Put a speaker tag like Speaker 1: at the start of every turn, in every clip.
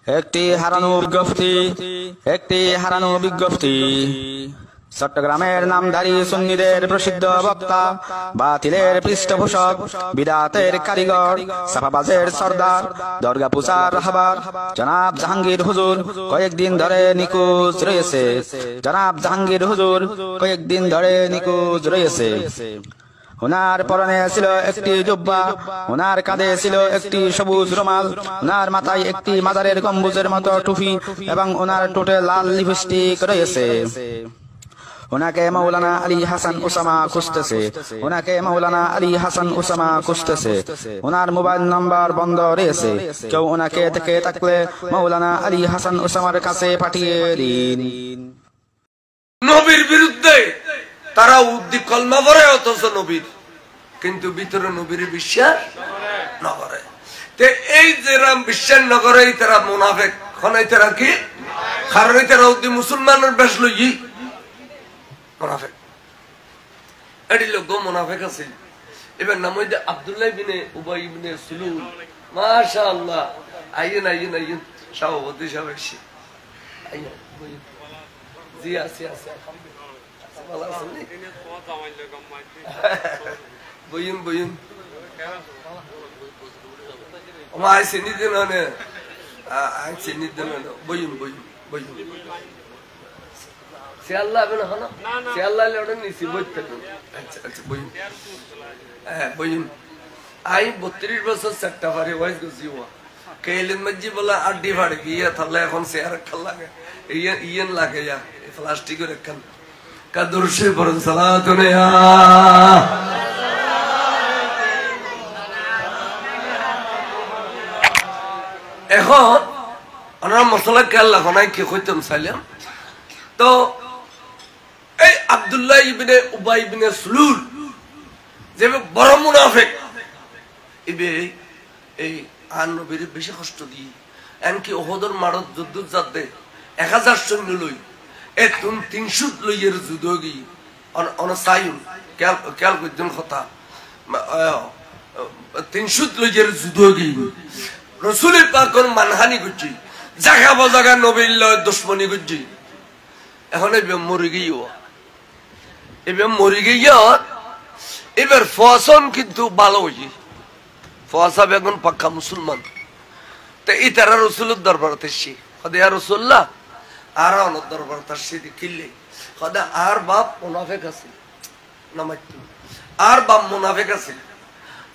Speaker 1: একটি হারানো বিজ্ঞপ্তি চট্টগ্রামের নামধারী সুন্নিদের প্রসিদ্ধ বক্তা, বাতিলের পৃষ্ঠপোষক, বিদাতের কারিগর, সাফাবাজের সর্দার, দরগা পূজার রাহবার জনাব জাহাঙ্গীর হুজুর কয়েকদিন ধরে নিখোঁজ রয়েছে। ওনার পরনে ছিল একটি জুব্বা, ওনার কাঁধে ছিল একটি সবুজ রুমাল, ওনার মাথায় একটি মাজারের গম্বুজের মতো টুপি এবং ওনার ঠোঁটে লাল লিপস্টিক রয়েছে। ওনাকে মাওলানা আলী হাসান ওসামা খুঁজতেছে। ওনার মোবাইল নাম্বার বন্ধ রয়েছে। কেউ ওনাকে থেকে থাকলে মাওলানা আলী হাসান ওসামার কাছে পাঠিয়ে দিন।
Speaker 2: নবীর বিরুদ্ধে তারা উদ্দীপ কলমা পড়ে, অথচ নবীর কিন্তু ভিতরে নবীর বিশ্বাস না করে। এই যারা বিশ্বাস না করে তারা মুনাফিক। তারা কি কারণ তারা উদ্দীপ মুসলমানের বেশ লই মুনাফিক। এটি লোক মুনাফিক আছে। এবার নাম হইতে আব্দুল্লাহ ইবনে উবাই ইবনে সুলুল। মাশাআল্লাহ, আইয়েন সভাপতি সাহেব এসে আইয়েন জি আছে ভালো আছেন নি? বইন আমার চিনি দিন চিনি দিন বইন শিয়াল্লাহ হবে না শিয়াল্লাহ ওটা নিছি বইতে। আচ্ছা বইন আই 32 বছর চারটা পারি ওয়াইজ গেছি কেলেন মজি বলা আড্ডি ফাড়ে গিয়ে তাহলে এখন শেয়ার খাল লাগে ইয়েন লাগে যা প্লাস্টিকের একখান কাদুরশে পড়েন সালাতুন ইয়া এখন আমরা মশলা কেল্লা খনাই কি কইতাম চাইলাম তো এই আব্দুল্লাহ ইবনে উবাই ইবনে সুলুল যে বড় মুনাফিক, এই আর নবীর বেশি কষ্ট দিয়ে এমনকি ওহদের মারত যুদ্ধ যাতে 1000 সৈন্য লই এতুন 300 লইয়ের যুদ্ধ গিয়ে অনসাইন খেয়াল করছেন কথা 300 লইয়ের যুদ্ধ গিয়ে রসুলের পাকর মানহানি করছি, জাগা বাজাগা নবীর লয় দুশ্মনী করছি। এখন মরি গিয়ে এবার ফসন কিন্তু ভালো হয়েছে। ফসা বেগুন পাক্কা মুসলমান। তো এই তারা রসুলের দরবারতে সে হদে রসুল্লাহ আর অনেক দরবারতে সে কিনলে হদে আর বাপ মুনাফেক আছে আর বাপ মুনাফেক আছে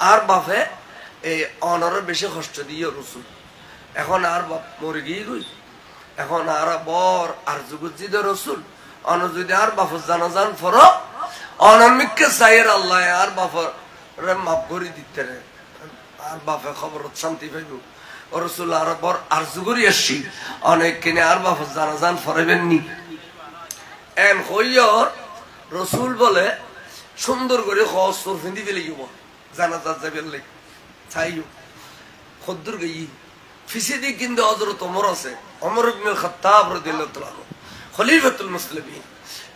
Speaker 2: আর বাপে এই অনরের বেশি কষ্ট দিয়ে রসুল। এখন আর বাপ মরে গিয়ে গই, এখন আর বর আর যুগজিদ রসুল অন যদি আর বাপর জানাজান ফর অনামিককে চাইয়ের আল্লাহ আর বাপর মাফ করে দিতে রে আর বাপে খবর শান্তি পাইব। রসুল আর বর আর যুগরি আসছি অনেক কিনে আর বাপর জানাজান ফরাইবেন নি এন হইয়র রসুল বলে সুন্দর করে খসর ফিন্দি ফেলে গিব জানাজা যাবেন লাই চাইও খদ্দুর গই ফিসে দিয়ে কিন্তু হযরত ওমর আছে, ওমর ইবনে খাত্তাব রাদিয়াল্লাহু তাআলা খলিফাতুল মুসলিমিন।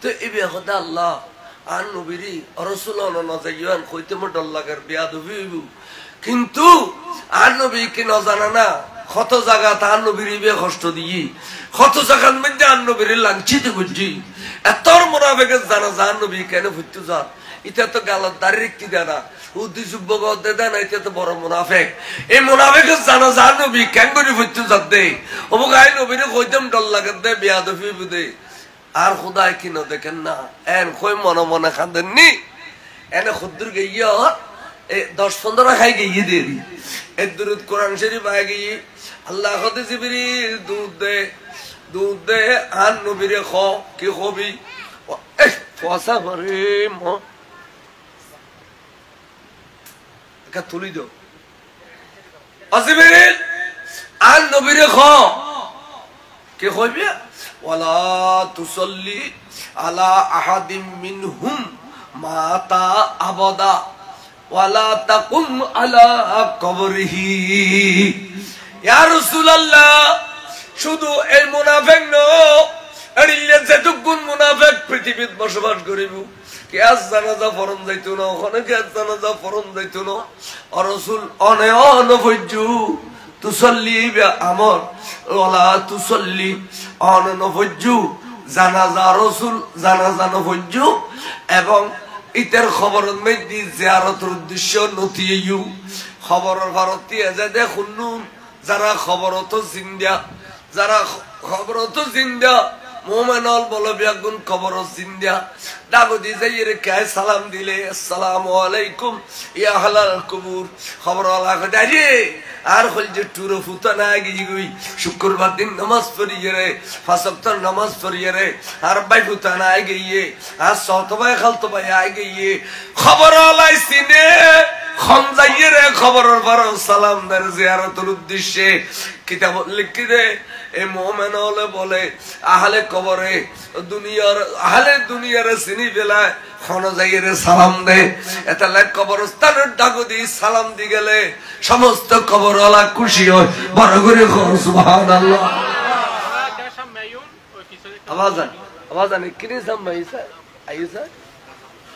Speaker 2: তো এই বেহদা আল্লাহ আর নবীরি রাসূল না যাইয়ান কইতে মো ডর লাগার বেয়াদবি হইব, কিন্তু আর নবী কি না জানা না কত জায়গা তার নবীর বে কষ্ট দিয়ে কত জায়গার মধ্যে আর নবীর লাঞ্ছিত করছি। এতর মুনাফিকের জানা জান নবী কেন ফুটতে যা এটা তো গালার দাঁড়িয়ে রেখতে দেয় না উদ্দেশ্যব্য দেয় না, এটা তো বড় মুনাফিক। এই মুনাফিকের জানা জান নবী কেন করে ফুটতে যা দে অমুক আই নবীরে কইতাম ডর লাগার দে বেয়াদবি দে আর খুদায় কি না দেখেন না এন কই মনে মনে খান্দেন নি এনে খুদ্দুর গিয়ে 10-15 খাই গিয়ে দেরি এর দুরুদ কোরআন শরীফ আয় গিয়ে আল্লাহ হতে জিবরিল দুধ দে আর নবীরে খ কি হবি ফসা করে তুলি দো জিবরিল আর নবীরে খ কি হবি ওয়ালা তুসাল্লি আলা আহাদিম মিনহুম মাতা আবাদা ওয়ালা তাকুম আলা কবরিহি। ইয়া রাসূলুল্লাহ শুধু এই মুনাফিক নয় এরিলে যেটুকুন মুনাফিক পৃথিবীতে বসবাস করিব কিয়াস জানাজা ফরম যাইতো না ওখানে কিয়াস জানাজা ফরম যাইতো না আর রাসূল অনে অনভজ্জু তুসল্লি আমর ওয়ালা তুসল্লি অননফজ্জু জানাজা রাসূল জানাজা নফজ্জু এবং ইতার খবরের মধ্যে জিয়ারতের উদ্দেশ্য নথিয়ু খবরের ভারতীয় যে খুন্নুন যারা খবরত জিন্দা যারা খবরত জিন্দা মোমেনল বলবিয়াগুন খবর জিন্দা দাগুদি যাইরে কায় সালাম দিলে আসসালামু আলাইকুম ইয়া আহলাল কুবুর খবর আলা কদারি আর হল যে টুরো ফুতানা গই শুক্রবার দিন নামাজ পড়িয়ে রে পাঁচ ওয়াক্ত নামাজ পড়িয়ে রে আর বাই ফুতানা গইয়ে আর সতবাই খালতবাই গইয়ে খবর আলাই সিনে খমজাইয়ে রে খবরের পর সালাম দার জিয়ারতের উদ্দেশ্যে কিতাব লিখি দে এই মুমিন হলে বলে আহলে কবরে দুনিয়ার আহলে দুনিয়ার চিনি বেলায় খন যাইয়ে রে সালাম দে এটা লাগ কবরস্থানের ডাগুদি সালাম দি গেলে সমস্ত কবরওয়ালা খুশি হয় বড় করে সুবহানাল্লাহ আওয়াজ কিনি সামাইছা আইসা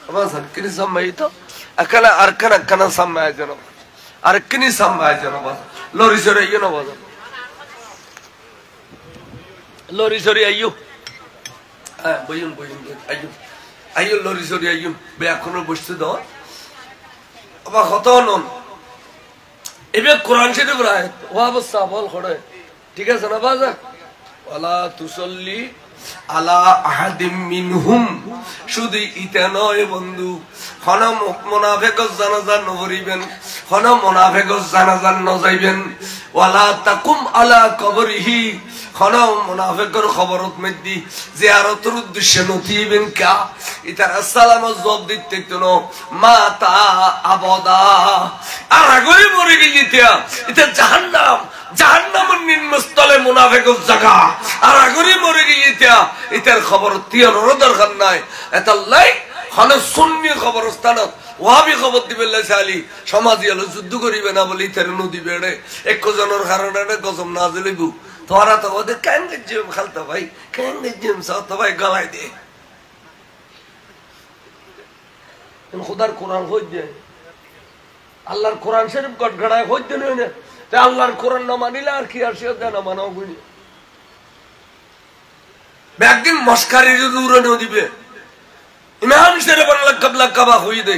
Speaker 2: আওয়াজ কিনি সামাইতো akala arkana kana samaya jano arkini samaya jano bas lori sore yeno bas lori sore ayu boyun ayu lori sore ayu be ekhone boshte daw aba khato non ebe quran shede bray wa bas sabal khode ঠিক আছে না বাজা wala tusalli ala ahadim minhum শুধু ইটা নয় বন্ধু হন মুনাফিক জানাজা নবরিবেন হন মুনাফিক জানাজা নজাইবেন ওয়ালা তাকুম আলা কবরিহি হন মুনাফিকের খবরত মধ্যে জিয়ারতের উদ্দেশ্যে নথিবেন কা ইটা আসসালামু জবাব দিতে কোনো মাতা আবদা আর আগরে মরে গিয়েতিয়া এটা জাহান্নাম জাহান্নামের নিম্নস্থলে মুনাফিকের জায়গা আর আগরে মরে গিয়েতিয়া এটার খবর তিয়ানোর দরকার নাই এটা লাই হনে সুন্নি খবরস্থানত ওয়াবি খবর দিবে লাইসালি সমাজী হলো যুদ্ধ করিবে না বলি ইতার নদী বেড়ে এক জনের কারণে গজম না দিলিবু তোরা তো ওদের কেন জিম খালতো ভাই কেন জিম সাত ভাই গলায় দে খোদার কোরআন হই দে আল্লাহর কোরআন শরীফ গটগড়ায় হই দে না তে আল্লাহর কোরআন না মানিলে আর কি আর শিয়া না মানাও গুনি একদিন মস্কারির উড়ানো দিবে ইমাম সাহেব আল্লাহ কাবলা কাবা হই দে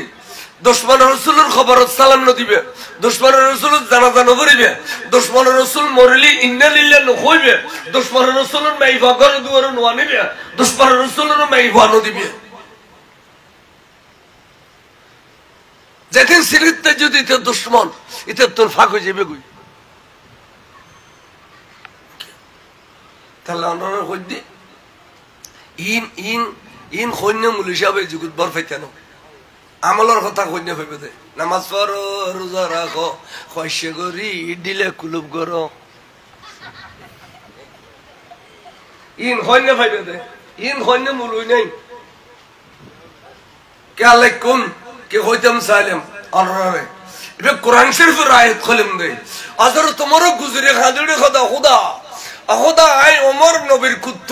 Speaker 2: দুশমন রাসূলের খবর সালাম ন দিবে দুশমন রাসূলের জানাজা ন করিবে দুশমন রাসূল মরলি ইন্না লিল্লাহি হইবে দুশমন রাসূলের মাইফা করে দুয়ার ন আনিবে দুশমন রাসূলের মাইফা ন দিবে যেদিন সিরিতে যদি তে দুশমন ইতে তোর ফাঁক হয়ে যাবে কই তাহলে অনর হইদি ইন খৈন্য মুলিশা ভাই জুগুত বর ফাইতানো আমলের কথা খৈন্য ভাইবে দে নামাজ পড়ো রোজা রাখো খয়সে করি দিলে কুলুপ করো ইন খৈন্য ভাইবে দে ইন খৈন্য মুলুই নাই কে আলাইকুম কে হইতাম সালাম অনরে এবে কোরআন শরীফের আয়াত খলিম দে আজর তোমারও গুজরে খাদুড়ে খোদা খোদা খোদা আই ওমর নবীর কুত্ত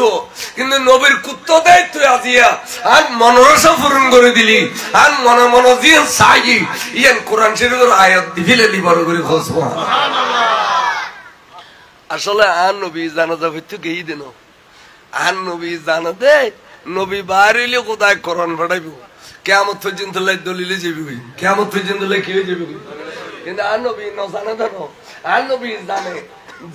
Speaker 2: কিন্তু নবীর কুত্ত দেয় তুই আজিয়া আর মনোরসা পূরণ করে দিলি আর মনে মনে দিয়ে চাই ইয়ান কোরআন শরীফের আয়াত দিলে লিবার করে খসব আসলে আর নবী জানাজা হইতে গেই দেন আর নবী জানা দে নবী বাড়িলে কোথায় কোরআন পাঠাইব কিয়ামত পর্যন্ত লাই দলিলে যাবি কিয়ামত পর্যন্ত লাই কি হয়ে যাবি কিন্তু আর নবী ন জানা দেন আর নবী জানে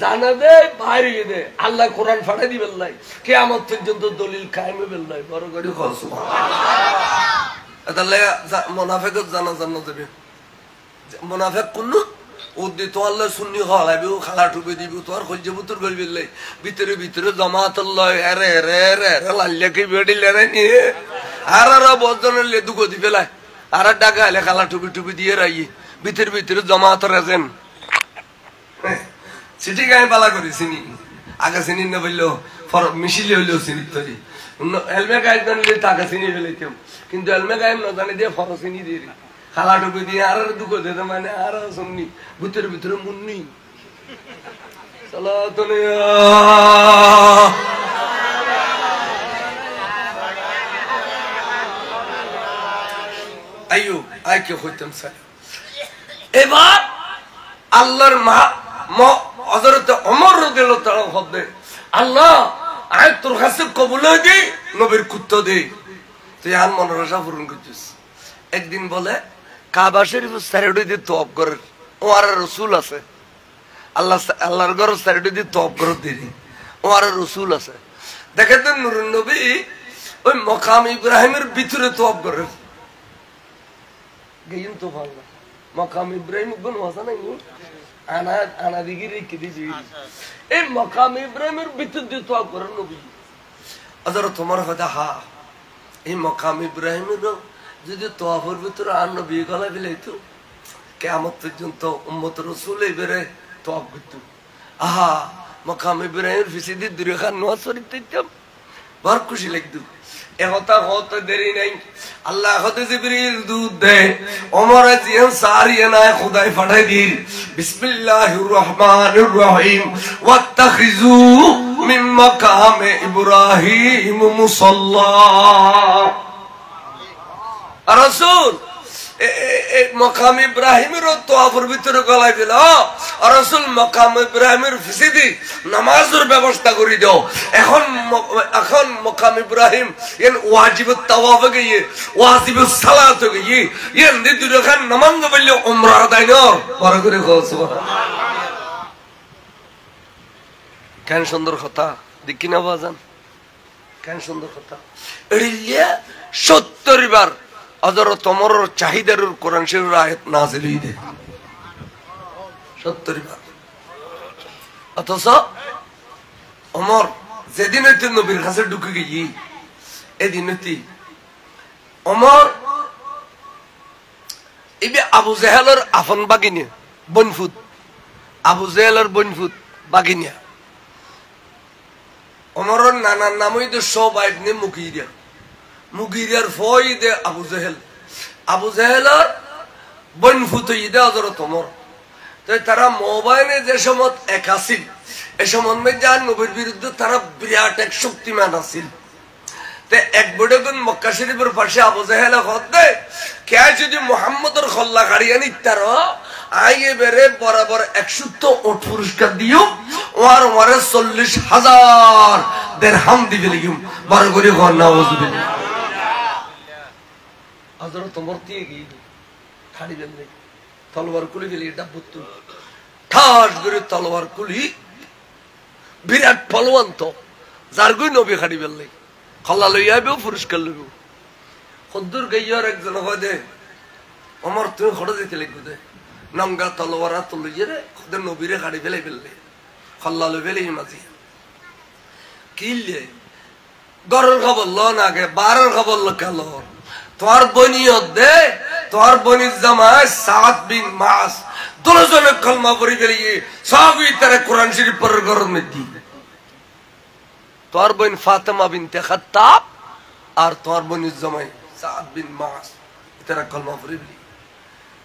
Speaker 2: জানা দে বাইরে দে আল্লাহ কোরআন ফাটাই দিবেন লাই কিয়ামত পর্যন্ত দলিল কায়েম হইবেন লাই বড় করে কল সুবহানাল্লাহ তাহলে মুনাফিক জানা জানা যাবে মুনাফিক কোন ওদি তো আল্লাহ সুন্নি হলাইবে খালা টুবে দিব তোর কলজে বুতর গলবে লাই ভিতরে ভিতরে জামাত আল্লাহ আরে রে রে লাল্লাকে বেডিলে রে নি আর বজনের লে দুগো দিবে লাই আর ডাকা হলে খালা টুবি টুবি দিয়ে রাই ভিতরে ভিতরে জামাত রাজেন চিঠি গায়ে পালা করি চিনি আগে চিনি না বললো মিশিলে হইলেও চিনি তৈরি এলমে গায়ে জানলে তাকে চিনি ফেলাইতাম কিন্তু এলমে গায়ে না জানি দিয়ে ফর চিনি দিয়ে খালা টুপি দিয়ে আর দুঃখ দিতে মানে আর শুননি ভিতরে ভিতরে মুন্নি চলো তো আইয়ো আইকে হইতাম স্যার এবার আল্লাহর হযরত ওমর রাদিয়াল্লাহু তাআলা বলেন আল্লাহ আয় তোর কাছে কবুল হই দি নবীর কুত্তা দে তুই আর মনের আশা পূরণ করছিস একদিন বলে কাবা শরীফ সাইডে দিয়ে তওয়াব করে ও আর রাসূল আছে আল্লাহর ঘর সাইডে দিয়ে তওয়াব করে দিই ও আর রাসূল আছে দেখেন তো নূরুন নবী ওই মাকাম ইব্রাহিমের ভিতরে তওয়াব করে গেইন তো ভালো মাকাম ইব্রাহিম কোন ওয়াসা নাই আনা দিকে রেখে দিয়েছি এই মাকাম ইব্রাহিমের ভিতর দিয়ে তওয়াব করেন নবী হযরত ওমর কথা হা এই মাকাম ইব্রাহিমের যদি তওয়াফের ভিতরে আর নবী গলা বিলাইতো কিয়ামত পর্যন্ত উম্মত রাসূল এবারে তওয়াব করত আহা মাকাম ইব্রাহিমের ফিসিদি দূরে খান নোয়াজ শরীফ দিতাম বড় খুশি লাগতো এহতা হতে দেরি নাই আল্লাহ হতে জিবরিল দুধ দে ওমর জিয়ান সারিয়ানা খুদাই পাঠাই দিল বিসমিল্লাহির রহমানির রহিম ওয়াত্তাখিজু মিন মাকামে ইব্রাহিম মুসাল্লা রাসূল মাকাম ইব্রাহিমের তওয়াফের ভিতরে গলায় দিল আর রাসূল মাকাম ইব্রাহিমের ফিসিদি নামাজের ব্যবস্থা করে দাও এখন মাকাম ইব্রাহিম এর ওয়াজিবুত তাওয়াফ গিয়ে ওয়াজিবুস সালাত গিয়ে এর দুটো খান নামাজ বললে উমরা আদায় নর বড় করে কও সুবহানাল্লাহ কেন সুন্দর কথা দেখি না বাজান কেন সুন্দর কথা এড়িয়ে 70 বার হযরত ওমরের চাহিদার কোরআন শরীফের আয়াত নাযিল হইছে 70 বার অথচ ওমর যেদিন হইতে নবীর কাছে ঢুকে গিয়ে এদিন হইতে ওমর ইবে আবু জাহেলের আফন বাগিনী বনফুত আবু জাহেলের বনফুত বাগিনী ওমরের নানার নাম হইতো শোবা ইবনে মুগীরা মুগীরার ফয়দে আবু জাহেলের বনফুত হইদে হযরত ওমর তো তারা মোবাইলে যে সময় এক আছিল এ সময় যার নবীর বিরুদ্ধে তারা বিরাট এক শক্তিমান আছিল তে এক বড়গুন মক্কা শরীফের পাশে আবু জাহেল হদে কে যদি মুহাম্মদের খল্লা গাড়ি আনি তার আইয়ে বেরে বরাবর 100 ওট পুরস্কার দিও ওর ওরে 40,000 দিরহাম দিবে লিগুম বড় করে ঘর নাউজুবিল্লাহ হযরত ওমর দিয়ে গই খাড়ি বেলে তলোয়ার কুলি গেলি ডাবুত ঠাস করে তলোয়ার কুলি বিরাট পলওয়ান তো যার গই নবী খাড়ি বেলে খল্লা লই আইবে পুরস্কার লইব খদ্দুর গাইয়ার একজন হদে ওমর তুই খড় দিতে লাগবে দে নঙ্গা তলোয়ার তুলিয়ে রে খদ্দুর নবীরে খাড়ি ফেলে ফেললে খল্লা লই ফেলে মাঝি কিলে গরর খবর ল না গে বারর খবর ল কাল তোর বনিয়ত দে তোর বনির জামাই সাদ বিন মাস দুজনে কলমা পড়ি গেলিয়ে সবই তারা কোরআন শরীফ পড়ার গরম দি তোর বোন ফাতেমা বিনতে খাত্তাব আর তোর বনির জামাই সাদ বিন মাস তারা কলমা পড়ি গেলি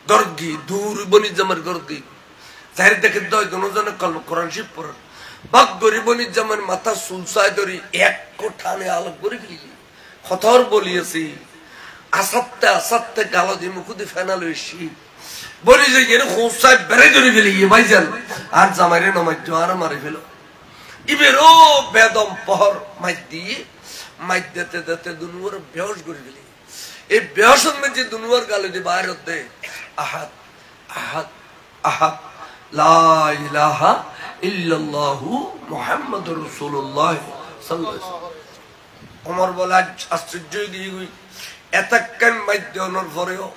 Speaker 2: দরগি দূর বনির জামার গরগি জাহির দেখে দয় দুজনে কলমা কোরআন শরীফ পড়ার বাক গরি বনির জামার মাথা সুলসায় ধরি এক কোঠানে আলোক করে গেলি খতর বলিয়েছি আসাতে গালো দিয়ে মুখ দিয়ে ফেনা লইছি বলি যে এর হোসায় বেড়ে ধরে ফেলি ভাইজান আর জামাইরে নমাজ আর মারি ফেলো ইবের ও বেদম পহর মাইর দিয়ে মাইর দিতে দিতে দুনুয়ার বেহস করে ফেলি এই বেহসের মধ্যে দুনুয়ার গালো দিয়ে বাইর হতে আহাদ আহাদ আহাদ লা ইলাহা ইল্লাল্লাহু মুহাম্মাদুর রাসূলুল্লাহ সাল্লাল্লাহু আলাইহি ওয়াসাল্লাম ওমর বলে আশ্চর্য দিয়ে গই এতক্ষণ মাধ্যমের পরেও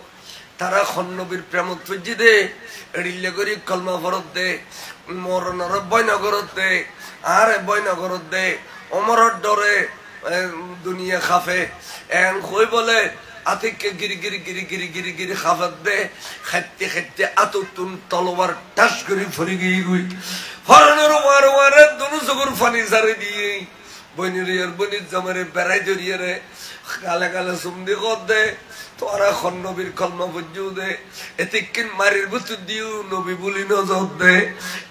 Speaker 2: তারা নবীর প্রেম তুজি দে এড়িলে করি কলমা ফরত দে মরণর বয়নগরত দে আর বয়নগরত দে অমরর ডরে দুনিয়া খাফে এন কই বলে আতিকে গিরি গিরি গিরি গিরি গিরি গিরি খাফত দে খাইতে খাইতে আতুতুন তলোয়ার টাস করে ফরি গিয়ে গুই ফরনের ওয়ারে দুনু চকুর ফানি সারে দিয়ে বনির আর বনির জামারে বেড়াই জড়িয়ে রে কালে কালে সুমদি কর দে তোরা খন নবীর কলমা বুঝু দে এতিকিন মারির বুতু দিও নবী বলি নজর দে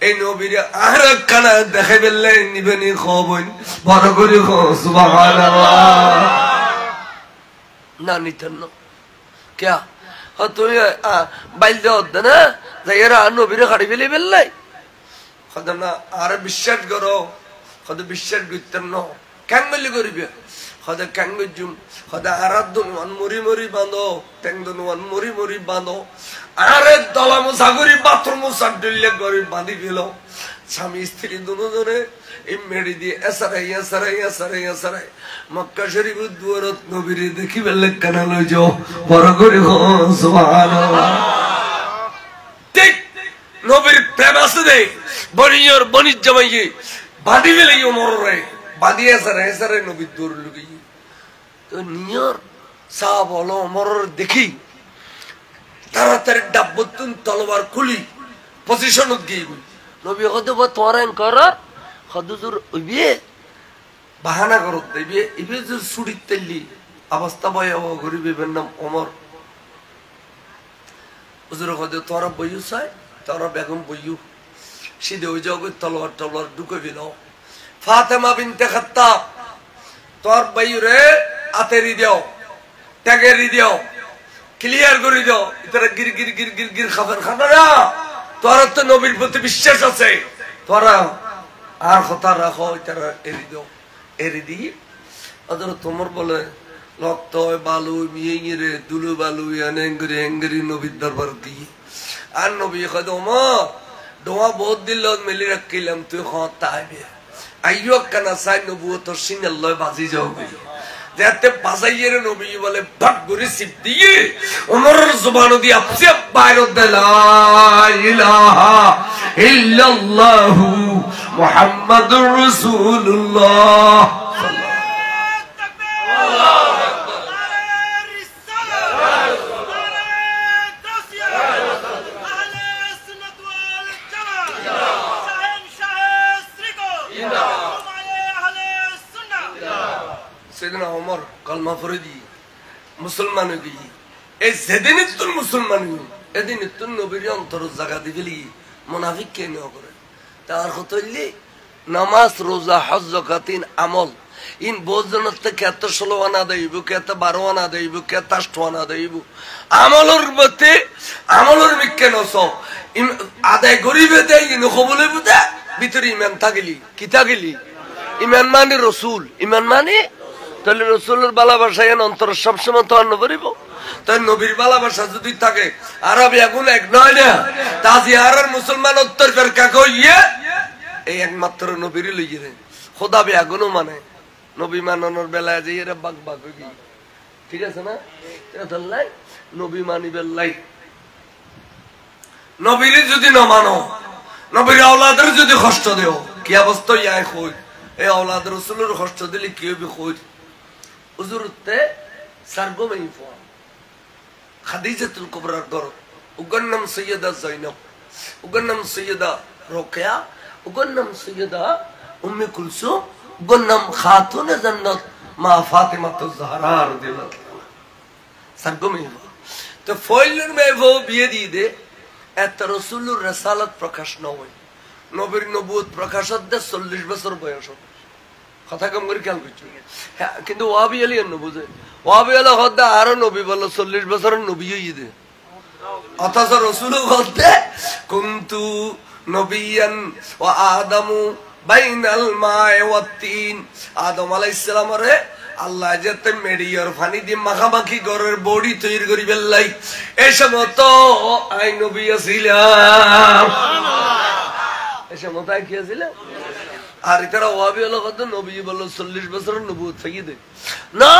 Speaker 2: এই নবীর আর কানা দেখে বেললে নিবেনি খবন বড় করে সুবহানাল্লাহ না নিতেন না কে তুমি বাইল দে না যাইরা নবীর খাড়ি ফেলে বেললাই কত না আরে বিশ্বাস করো কত বিশ্বাস করতেন না কেন বলি করিবে কত কেন গজুম কত আরাধন ওয়ান মরি মরি বাঁধো টেংদন ওয়ান মরি মরি বাঁধো আরে দলা মুসা করি বাথরুম মুসা ডুললে করি বাঁধি ফেল স্বামী স্ত্রী দুজনে এই মেড়ি দিয়ে এসারাই এসারাই এসারাই এসারাই মক্কা শরীফ দুয়ারত নবীর দেখি বেলে কানা লই যাও বড় করে সুবহানাল্লাহ ঠিক নবীর প্রেম আছে দে বনিয়র বনির জামাইয়ে বাঁধি ফেলে মরে বাঁধি এসারাই এসারাই নবীর দূর লুকি তো নিয়র সাহ বলো মরর দেখি তাড়াতাড়ি ডাব্বতুন তলোয়ার খুলি পজিশনত গিয়ে নবী হতে বা তোমার কর হদুজুর ওইবে বাহানা করত দেবে ইবে যে ছুটির তেলি অবস্থা ভয়াবহ গরিবের নাম ওমর হুজুর হতে তোরা বইউ চাই তোরা বেগম বইউ সিধে ওই জগৎ তলোয়ার টলোয়ার ঢুকে দিল ফাতেমা বিনতে খাত্তাব তোর বইউ রে আতেরি দেও ট্যাগেরি দেও ক্লিয়ার করে দাও ইতারা গির গির গির গির গির খাবার খানা না তোরা তো নবীর প্রতি বিশ্বাস আছে তোরা আর কথা রাখো ইতারা এরি দাও এরি দি আদর তোমার বলে রক্ত বালু মিয়ে রে দুলু বালু এঙ্গরি এঙ্গরি নবীর দরবার দি আর নবী কয় ওমর দোয়া বহুত দিল মিলি রাখিলাম তুই খতা আইবে আইয়ো কানা সাই নবুয়ত সিনাল্লাহ বাজি যাও যাতে বাজাইয়ের নবী বলে ভাগ করে সিপ দিয়ে ওমরের জবান দিয়ে আপসে বাইরে দে লা ইলাহা ইল্লাল্লাহু মুহাম্মাদুর রাসূলুল্লাহ সেদিনা ওমর কলমা পড়ে দিয়ে মুসলমান হয়ে গিয়ে এই যেদিন তোর মুসলমান এদিন তোর নবীর অন্তর জায়গা দিবি মুনাফিক কে নেওয়া করে তার হতলি নামাজ রোজা হজ যাকাতিন আমল ইন বোঝনের থেকে এত 16 আনা দেইব কত 12 আনা দেইব কত 8 আনা দেইব আমলের মতে আমলের মিকে নস আদায় গরিবে দেই ইন কবলে বুদা ভিতরে ইমান থাকলি কি থাকলি ইমান মানে রাসূল ইমান মানে তাহলে রাসূলের ভালোবাসা এন অন্তর সবসময় তো অন্য করিব তাই নবীর ভালোবাসা যদি থাকে আরবি আগুন এক নয় না তাজি আরর মুসলমান উত্তর ফেরকা কইয়ে এই একমাত্র নবীরই লইয়ে রে খোদা বে আগুনও মানে নবী মানানোর বেলায় যে এরা বাগ বাগ হয়ে ঠিক আছে না এটা লাই নবী মানিবের লাই নবীর যদি না মানো নবীর আওলাদের যদি কষ্ট দেও কি অবস্থা ইয়া কই এই আওলাদ রাসূলের কষ্ট দিলে কি হবে কই হুজুরতে সারগোমেই ফো খাদিজাতুল কুবরার ঘর উগর নাম সৈয়দা যায়নাব উগর নাম সৈয়দা রোকেয়া উগর নাম সৈয়দা উম্মে কুলসুম উগর নাম খাতুনে জান্নাত মা ফাতিমাতুজ জাহরা রাদিয়াল্লাহু তাআলা সারগোমেই ফো তো ফয়লের মেয়ে বিয়ে দিয়ে দে এত রাসূলুর রিসালাত প্রকাশ না হয় নবীর নবুয়ত প্রকাশত দে 40 বছর বয়স কথা কম করে খেয়াল করছো কিন্তু ওয়াবি আলী অন্য বুঝে ওয়াবি আলা হদ্দা আরো নবী বলো 40 বছরের নবী হয়ে দে অথচ রসুল হদ্দে কুনতু নবিয়ান ওয়া আদামু বাইনাল মা'i ওয়াত তিন আদম আলাইহিস সালামরে আল্লাহ যেতে মেডিয়ার পানি দিয়ে মাখামাখি ঘরের বডি তৈরি করি বেলাই এই সময় তো আই নবী ছিলাম এই সময় তাই কি ছিল আর এটারা ওয়াবি হলো কত নবী বলল 40 বছরের নবুয়ত থেকে দে না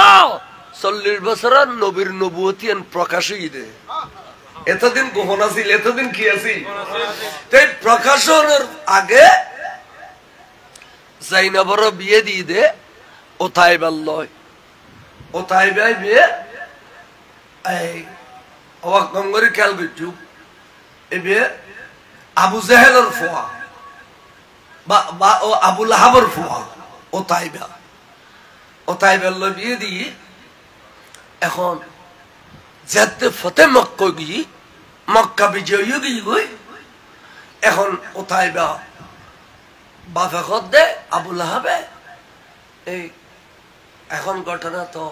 Speaker 2: 40 বছরের নবীর নবুয়তি প্রকাশ হয়ে দে এতদিন গোপন আছিল এতদিন কি আছিল তাই প্রকাশনের আগে জাইনাবর বিয়ে দিয়ে দে ওথায় বললয় ওথায় বিয়ে এই অবাক গঙ্গরি খেয়াল করছু এ বিয়ে আবু জাহেলের ফোয়া বা ও আবু লাহাবের ফোয়া ওথায় বিয়ে দিয়ে এখন যেতে ফতে মক্কা গিয়ে মক্কা বিজয় গিয়ে গই এখন ওথায় বাফে খত দে আবু লাহাবে এই এখন ঘটনা তো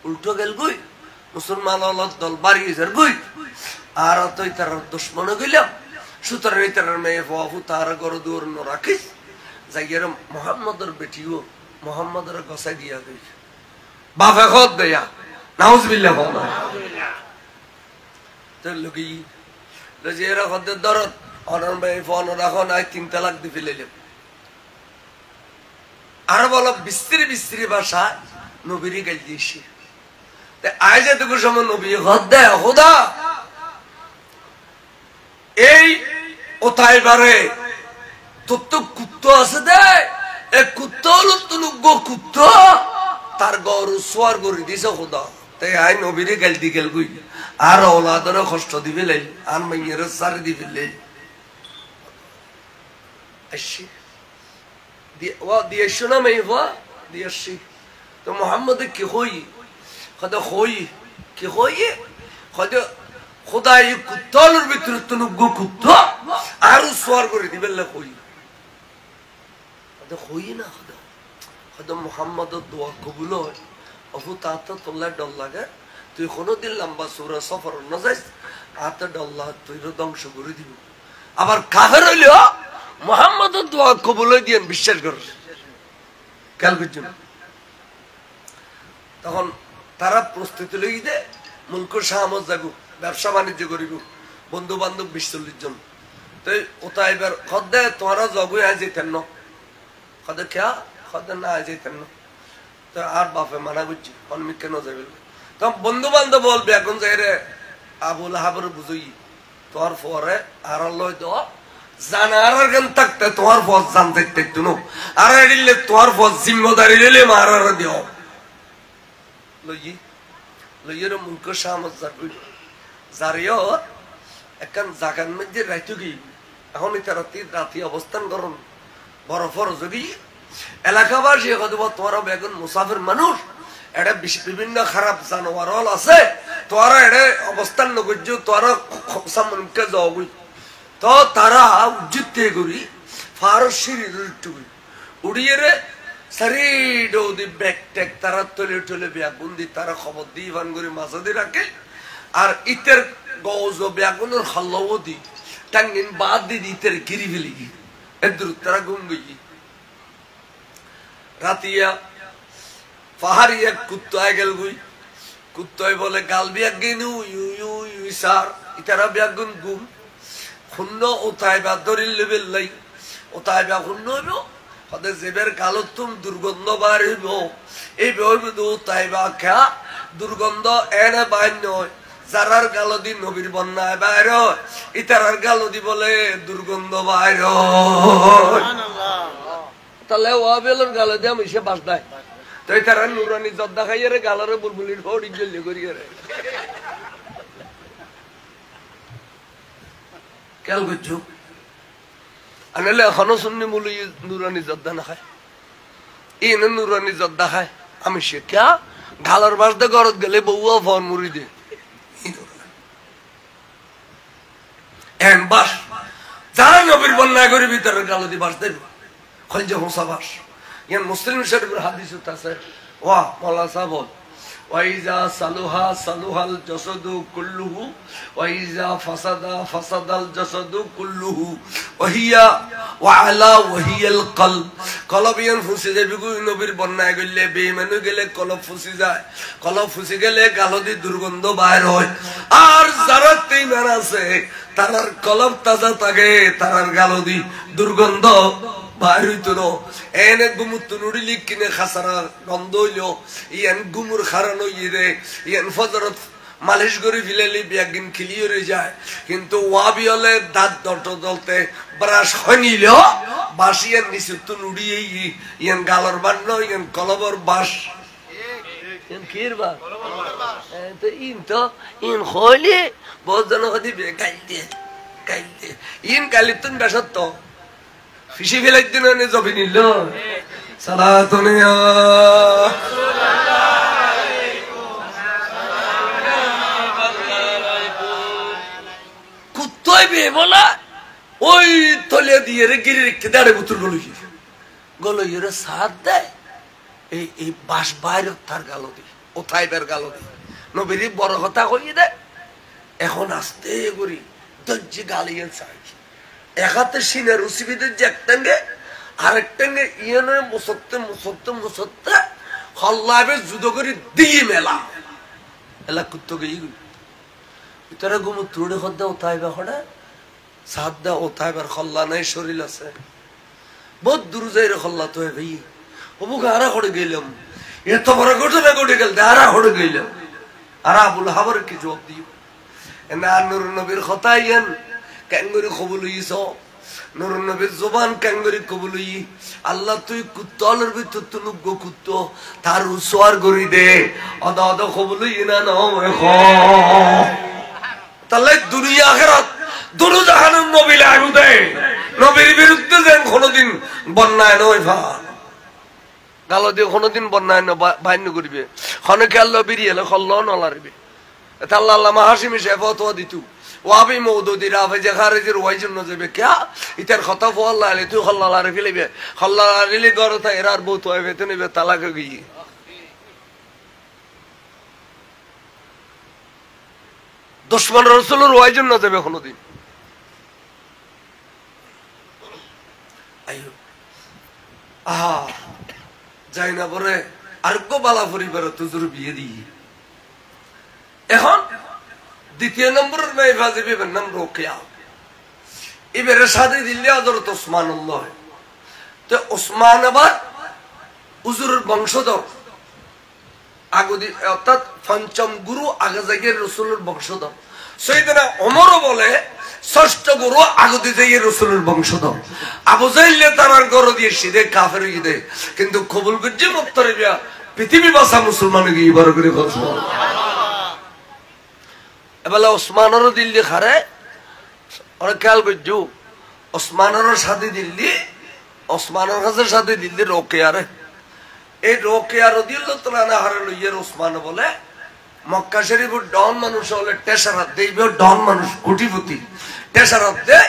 Speaker 2: উল্টো গেল গই মুসলমান দল বাড়িয়ে যার গই আর তো তার দুশ্মন গেলাম সুতরাং তার মেয়ে বাবু তার গড় দূর ন রাখিস যাইয়ের মোহাম্মদের বেটিও মোহাম্মদের গসাই দিয়া গই বাপে খত দেয়া নাউজুবিল্লাহ বাবা তো লগি লজেরা খদ দরদ অনর মেয়ে ফোন রাখো নাই 3 তালাক দি ফেলেলে আর বলো বিস্ত্রি ভাষা নবীরই গাল দিয়েছি আজ এতটুকু সময় নবী খত দেয় খোদা এই ওতাই বারে তোর তো কুত্তো আছে দে এক কুত্তো হলো তুলুগ্য কুত্তো তার গরু সোয়ার করে দিছে খোদা তাই আই নবীরে গেল দি গেল গুই আর ওলাদের কষ্ট দিবে লাই আর মাইয়ের সারি দিবে লাই আসি দিয়ে শোনা মেয়ে দিয়ে আসি তো মোহাম্মদ কি হই খোদা হই কি হই খোদা খোদাই কুত্তলের ভিতরে তুলুগ্য কুত্তো আরো সোয়ার করে দিবে লাই হই হই না খোদা খোদা মোহাম্মদের দোয়া কবুল হয় অবু তাতে তোল্লা ডল লাগে তুই কোনোদিন লম্বা সুরা সফর না যাইস আতে ডল্লা তুই ধ্বংস করে দিব আবার কাফের হইলেও মোহাম্মদের দোয়া কবুল হয়ে দিয়ে বিশ্বাস কর খেয়াল করছেন তখন তারা প্রস্তুতি লই দে মুলক সাহমত যাবো ব্যবসা বাণিজ্য করিব বন্ধু বান্ধব 20-40 জন তো ওটা এবার খদ দে তোমারা জগুই আজ যেতেন না খদে খেয়া খদে না আজ যেতেন না তো আর বাপে মানা করছি অনমিক কেন যাবে তো বন্ধু বান্ধব বলবে এখন যাই রে আবুল হাবর বুঝই তোর পরে আর লয় তো জানার গান থাকতে তোমার ফস জানতে দেখতো না আর এডিলে তোমার ফস জিম্মেদারি লেলে মারার দিও লইয়ের মুখ সামত যাবি যারিও এখন জাগান মধ্যে রাইতো কি এখন এটা রাতি অবস্থান করুন বরফর যদি এলাকাবাসী তোমার বেগুন মুসাফির মানুষ এটা বিভিন্ন খারাপ জানোয়ার আছে তোরা এটা অবস্থান নগর্য তোরা সামনে যাও তো তারা উজ্জিত করি ফারসির উড়িয়ে রে সারি ডৌদি ব্যাগ ট্যাগ তারা তলে টলে বেগুন দি তারা খবর দি ভান করে মাঝে দিয়ে রাখে আর ইতের গজ বেগুনের খাল্লাও দি টাঙ্গিন বাদ দি ইতের গিরি ফেলি গি এদুর তারা ঘুম গই রাতিয়া পাহাড়ি এক কুত্তায় গেল গুই কুত্তায় বলে গাল বিয়াগ গেনু ইউ ইউ ইউ সার ইতারা বেগুন গুম শূন্য ওতাই বা দরিল লেবেল লাই ওতাই বা শূন্য হইব সদে জেবের গালত তুম দুর্গন্ধ বার হইব এই হইব ওতাই বা খা দুর্গন্ধ এনে বাইন নয় যারার গালদি নবীর বন্যায় বাইর হয় ইতারার গালদি বলে দুর্গন্ধ বাইর তাহলে ওয়াবেলের গালদি আমি সে বাস দেয় তো তারা নুরানি জর্দা খাইয়ে রে গালারে বুলবুলির ফড়ি জল্লি করিয়ে রে খেয়াল করছো আনলে এখনো শুননি মূল নুরানি জর্দা না খায় এই নুরানি জর্দা খায় আমি সে ক্যা ঢালার বাস দে গরত গেলে বউয়া ফন মুড়ি দে এন বাস যারা নবীর বন্যায় করে ভিতরে গালদি বাস দেব খলজে হোসা বাস ইয়ান মুসলিম শরীফের হাদিস আছে ওয়া মাওলানা সাহেব ওয়াইজা সালুহা সালুহাল জাসাদু কুল্লুহু ওয়াইজা ফাসাদা ফাসাদাল জাসাদু কুল্লুহু ওয়াহিয়া ওয়ালা ওয়াহিয়াল কলব কলব ইয়ান ফুসে যাবে কই নবীর বন্যায় গেলে বেঈমানু গেলে কলব ফুসে যায় কলব ফুসে গেলে গালদি দুর্গন্ধ বাইর হয় আর যারা বেঈমান আছে তারার কলব তাজা থাকে তারার গালদি দুর্গন্ধ বাইরুতনো এনে গুমুত নুড়িলি কিনে খাসারা গন্ধ হইলো ইয়ান গুমুর খারানো ইরে ইয়ান ফজরত মালিশ করে ফিলেলি বিয়াগিন খিলিয়ে যায় কিন্তু ওয়াবি হলে দাঁত দট দলতে ব্রাশ হইনিল বাসিয়ান নিচে তো নুড়িয়ে ইয়ান গালর বান্ন ইয়ান কলবর বাস ইয়ান কির বা তো ইন হইলে বহুত জন হদি কাইতে ইন কালিতুন বেসত্ত ফিসি ফেলাই দিন জবি নিল সালাতুনিয়া কুত্তই বে বলা ওই তলে দিয়ে রে গিরি রেখে দাঁড়ে বুতুর গলই রে সাথ দেয় এই বাস বাইরে তার গালো দি ওথায় বের গালো দি নবীর বড় কথা কইয়ে দেয় এখন আসতে করি দজ্জি গালিয়ে চাই এক হাতে সিনের উসিবিদের যে একটাঙ্গে আরেকটাঙ্গে ইয়ানের মুসত্তে হল্লাবে যুদ্ধ করে দিয়ে মেলা এলা কুত্ত গেই তারা গুমু তুড়ে হদ্দা ওতাইবা হড়া সাদ্দা ওতাইবার হল্লা নাই শরীর আছে বহুত দূর যাই রে হল্লা তো ভাই অমুকে আরা হড়ে গেলাম এত বড় ঘটনা ঘটে গেল আরা হড়ে গেলাম আর আবুল হাবার কি জবাব দিও না নুর নবীর খতাইয়েন ক্যাঙ্গুরি কবুল হইছ নুর নবীর জবান ক্যাঙ্গুরি কবুল হই আল্লাহ তুই কুত্তলের ভিতর তুলুগ্য কুত্ত তার উসওয়ার গরি দে অদা অদা কবুল হই না তাহলে দুনিয়া আখিরাত দুরু জাহান্নাম নবী লাগু দে নবীর বিরুদ্ধে যেন কোনদিন বন্যায় নয় ভাই গালো দিয়ে কোনদিন বন্যায় বাইন্য করিবে খনকে আল্লাহ বেরিয়ে এলে খল্লাও নলারিবে এটা আল্লাহ আল্লাহ হাসিমি সে ফতোয়া দিতু ওয়াবি মৌদুদি রাফে যে খারেজের ওয়াই জন্য যাবে কে ইতার কথা ফল্লা আলে তুই খল্লা লারে ফেলিবে খল্লা লারিলে গরতা এরার বউ তো আইবে তো নিবে তালাকে গিয়ে দুশমন রাসূলের ওয়াই জন্য যাবে কোনদিন আইয়ো আহা যাই না পরে আর গো বালা পরিবার তুজুর বিয়ে দিই এখন দ্বিতীয় নম্বরের মেয়ে ফাজিবের নাম রোকেয়া এবারে সাথে দিল্লি হযরত ওসমানুল্লাহ তো ওসমান আবার হুজুরের বংশধর আগুদি অর্থাৎ পঞ্চম গুরু আগে জায়গায় রাসূলের বংশধর সাইয়েদনা ওমরও বলে ষষ্ঠ গুরু আগুদি জায়গায় রাসূলের বংশধর আবু জাহেল তার গরো দিয়ে সিধে কাফের হয়ে দেয় কিন্তু কবুল করছে উত্তরে পৃথিবী বাসা মুসলমান গিয়ে বড় করে এবেলা ওসমানেরও দিল্লি খারে অনেক খেয়াল করছু ওসমানেরও সাথে দিল্লি ওসমানের কাছে সাথে দিল্লি রোকেয়ারে এই রোকেয়া রাদিয়াল্লাহু তাআলা হারে লইয়ের ওসমান বলে মক্কা শরীফের ডন মানুষ হলে টেসারাত দেইবে ডন মানুষ কোটিপতি টেসারাত দে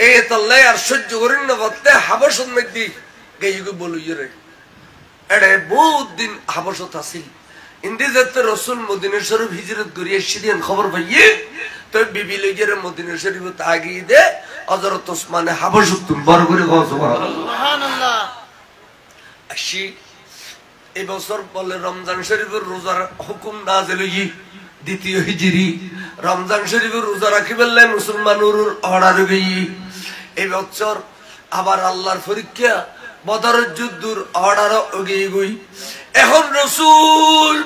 Speaker 2: এই তল্লাই আর সহ্য করেন না বলতে হাবশত মধ্যে গেইগো বলইয়ে রে এড়ে বহুত দিন হাবশত আছিল ইন্দি যেতে রাসূল মদিনা শরীফ হিজরত করিয়ে সিরিয়ান খবর পাইয়ে তো বিবি লইয়ের মদিনা শরীফ আগিয়ে দে হযরত ওসমানে হাবশত তুমি বড় করে কও সুবহানাল্লাহ আসি এই বছর বলে রমজান শরীফের রোজার হুকুম নাযিল হই দ্বিতীয় হিজরি রমজান শরীফের রোজা রাখিবেলে মুসলমানুর অর্ডার গই এই বছর আবার আল্লাহর পরীক্ষা বদরের যুদ্ধর অর্ডার গই গই এখন রাসূল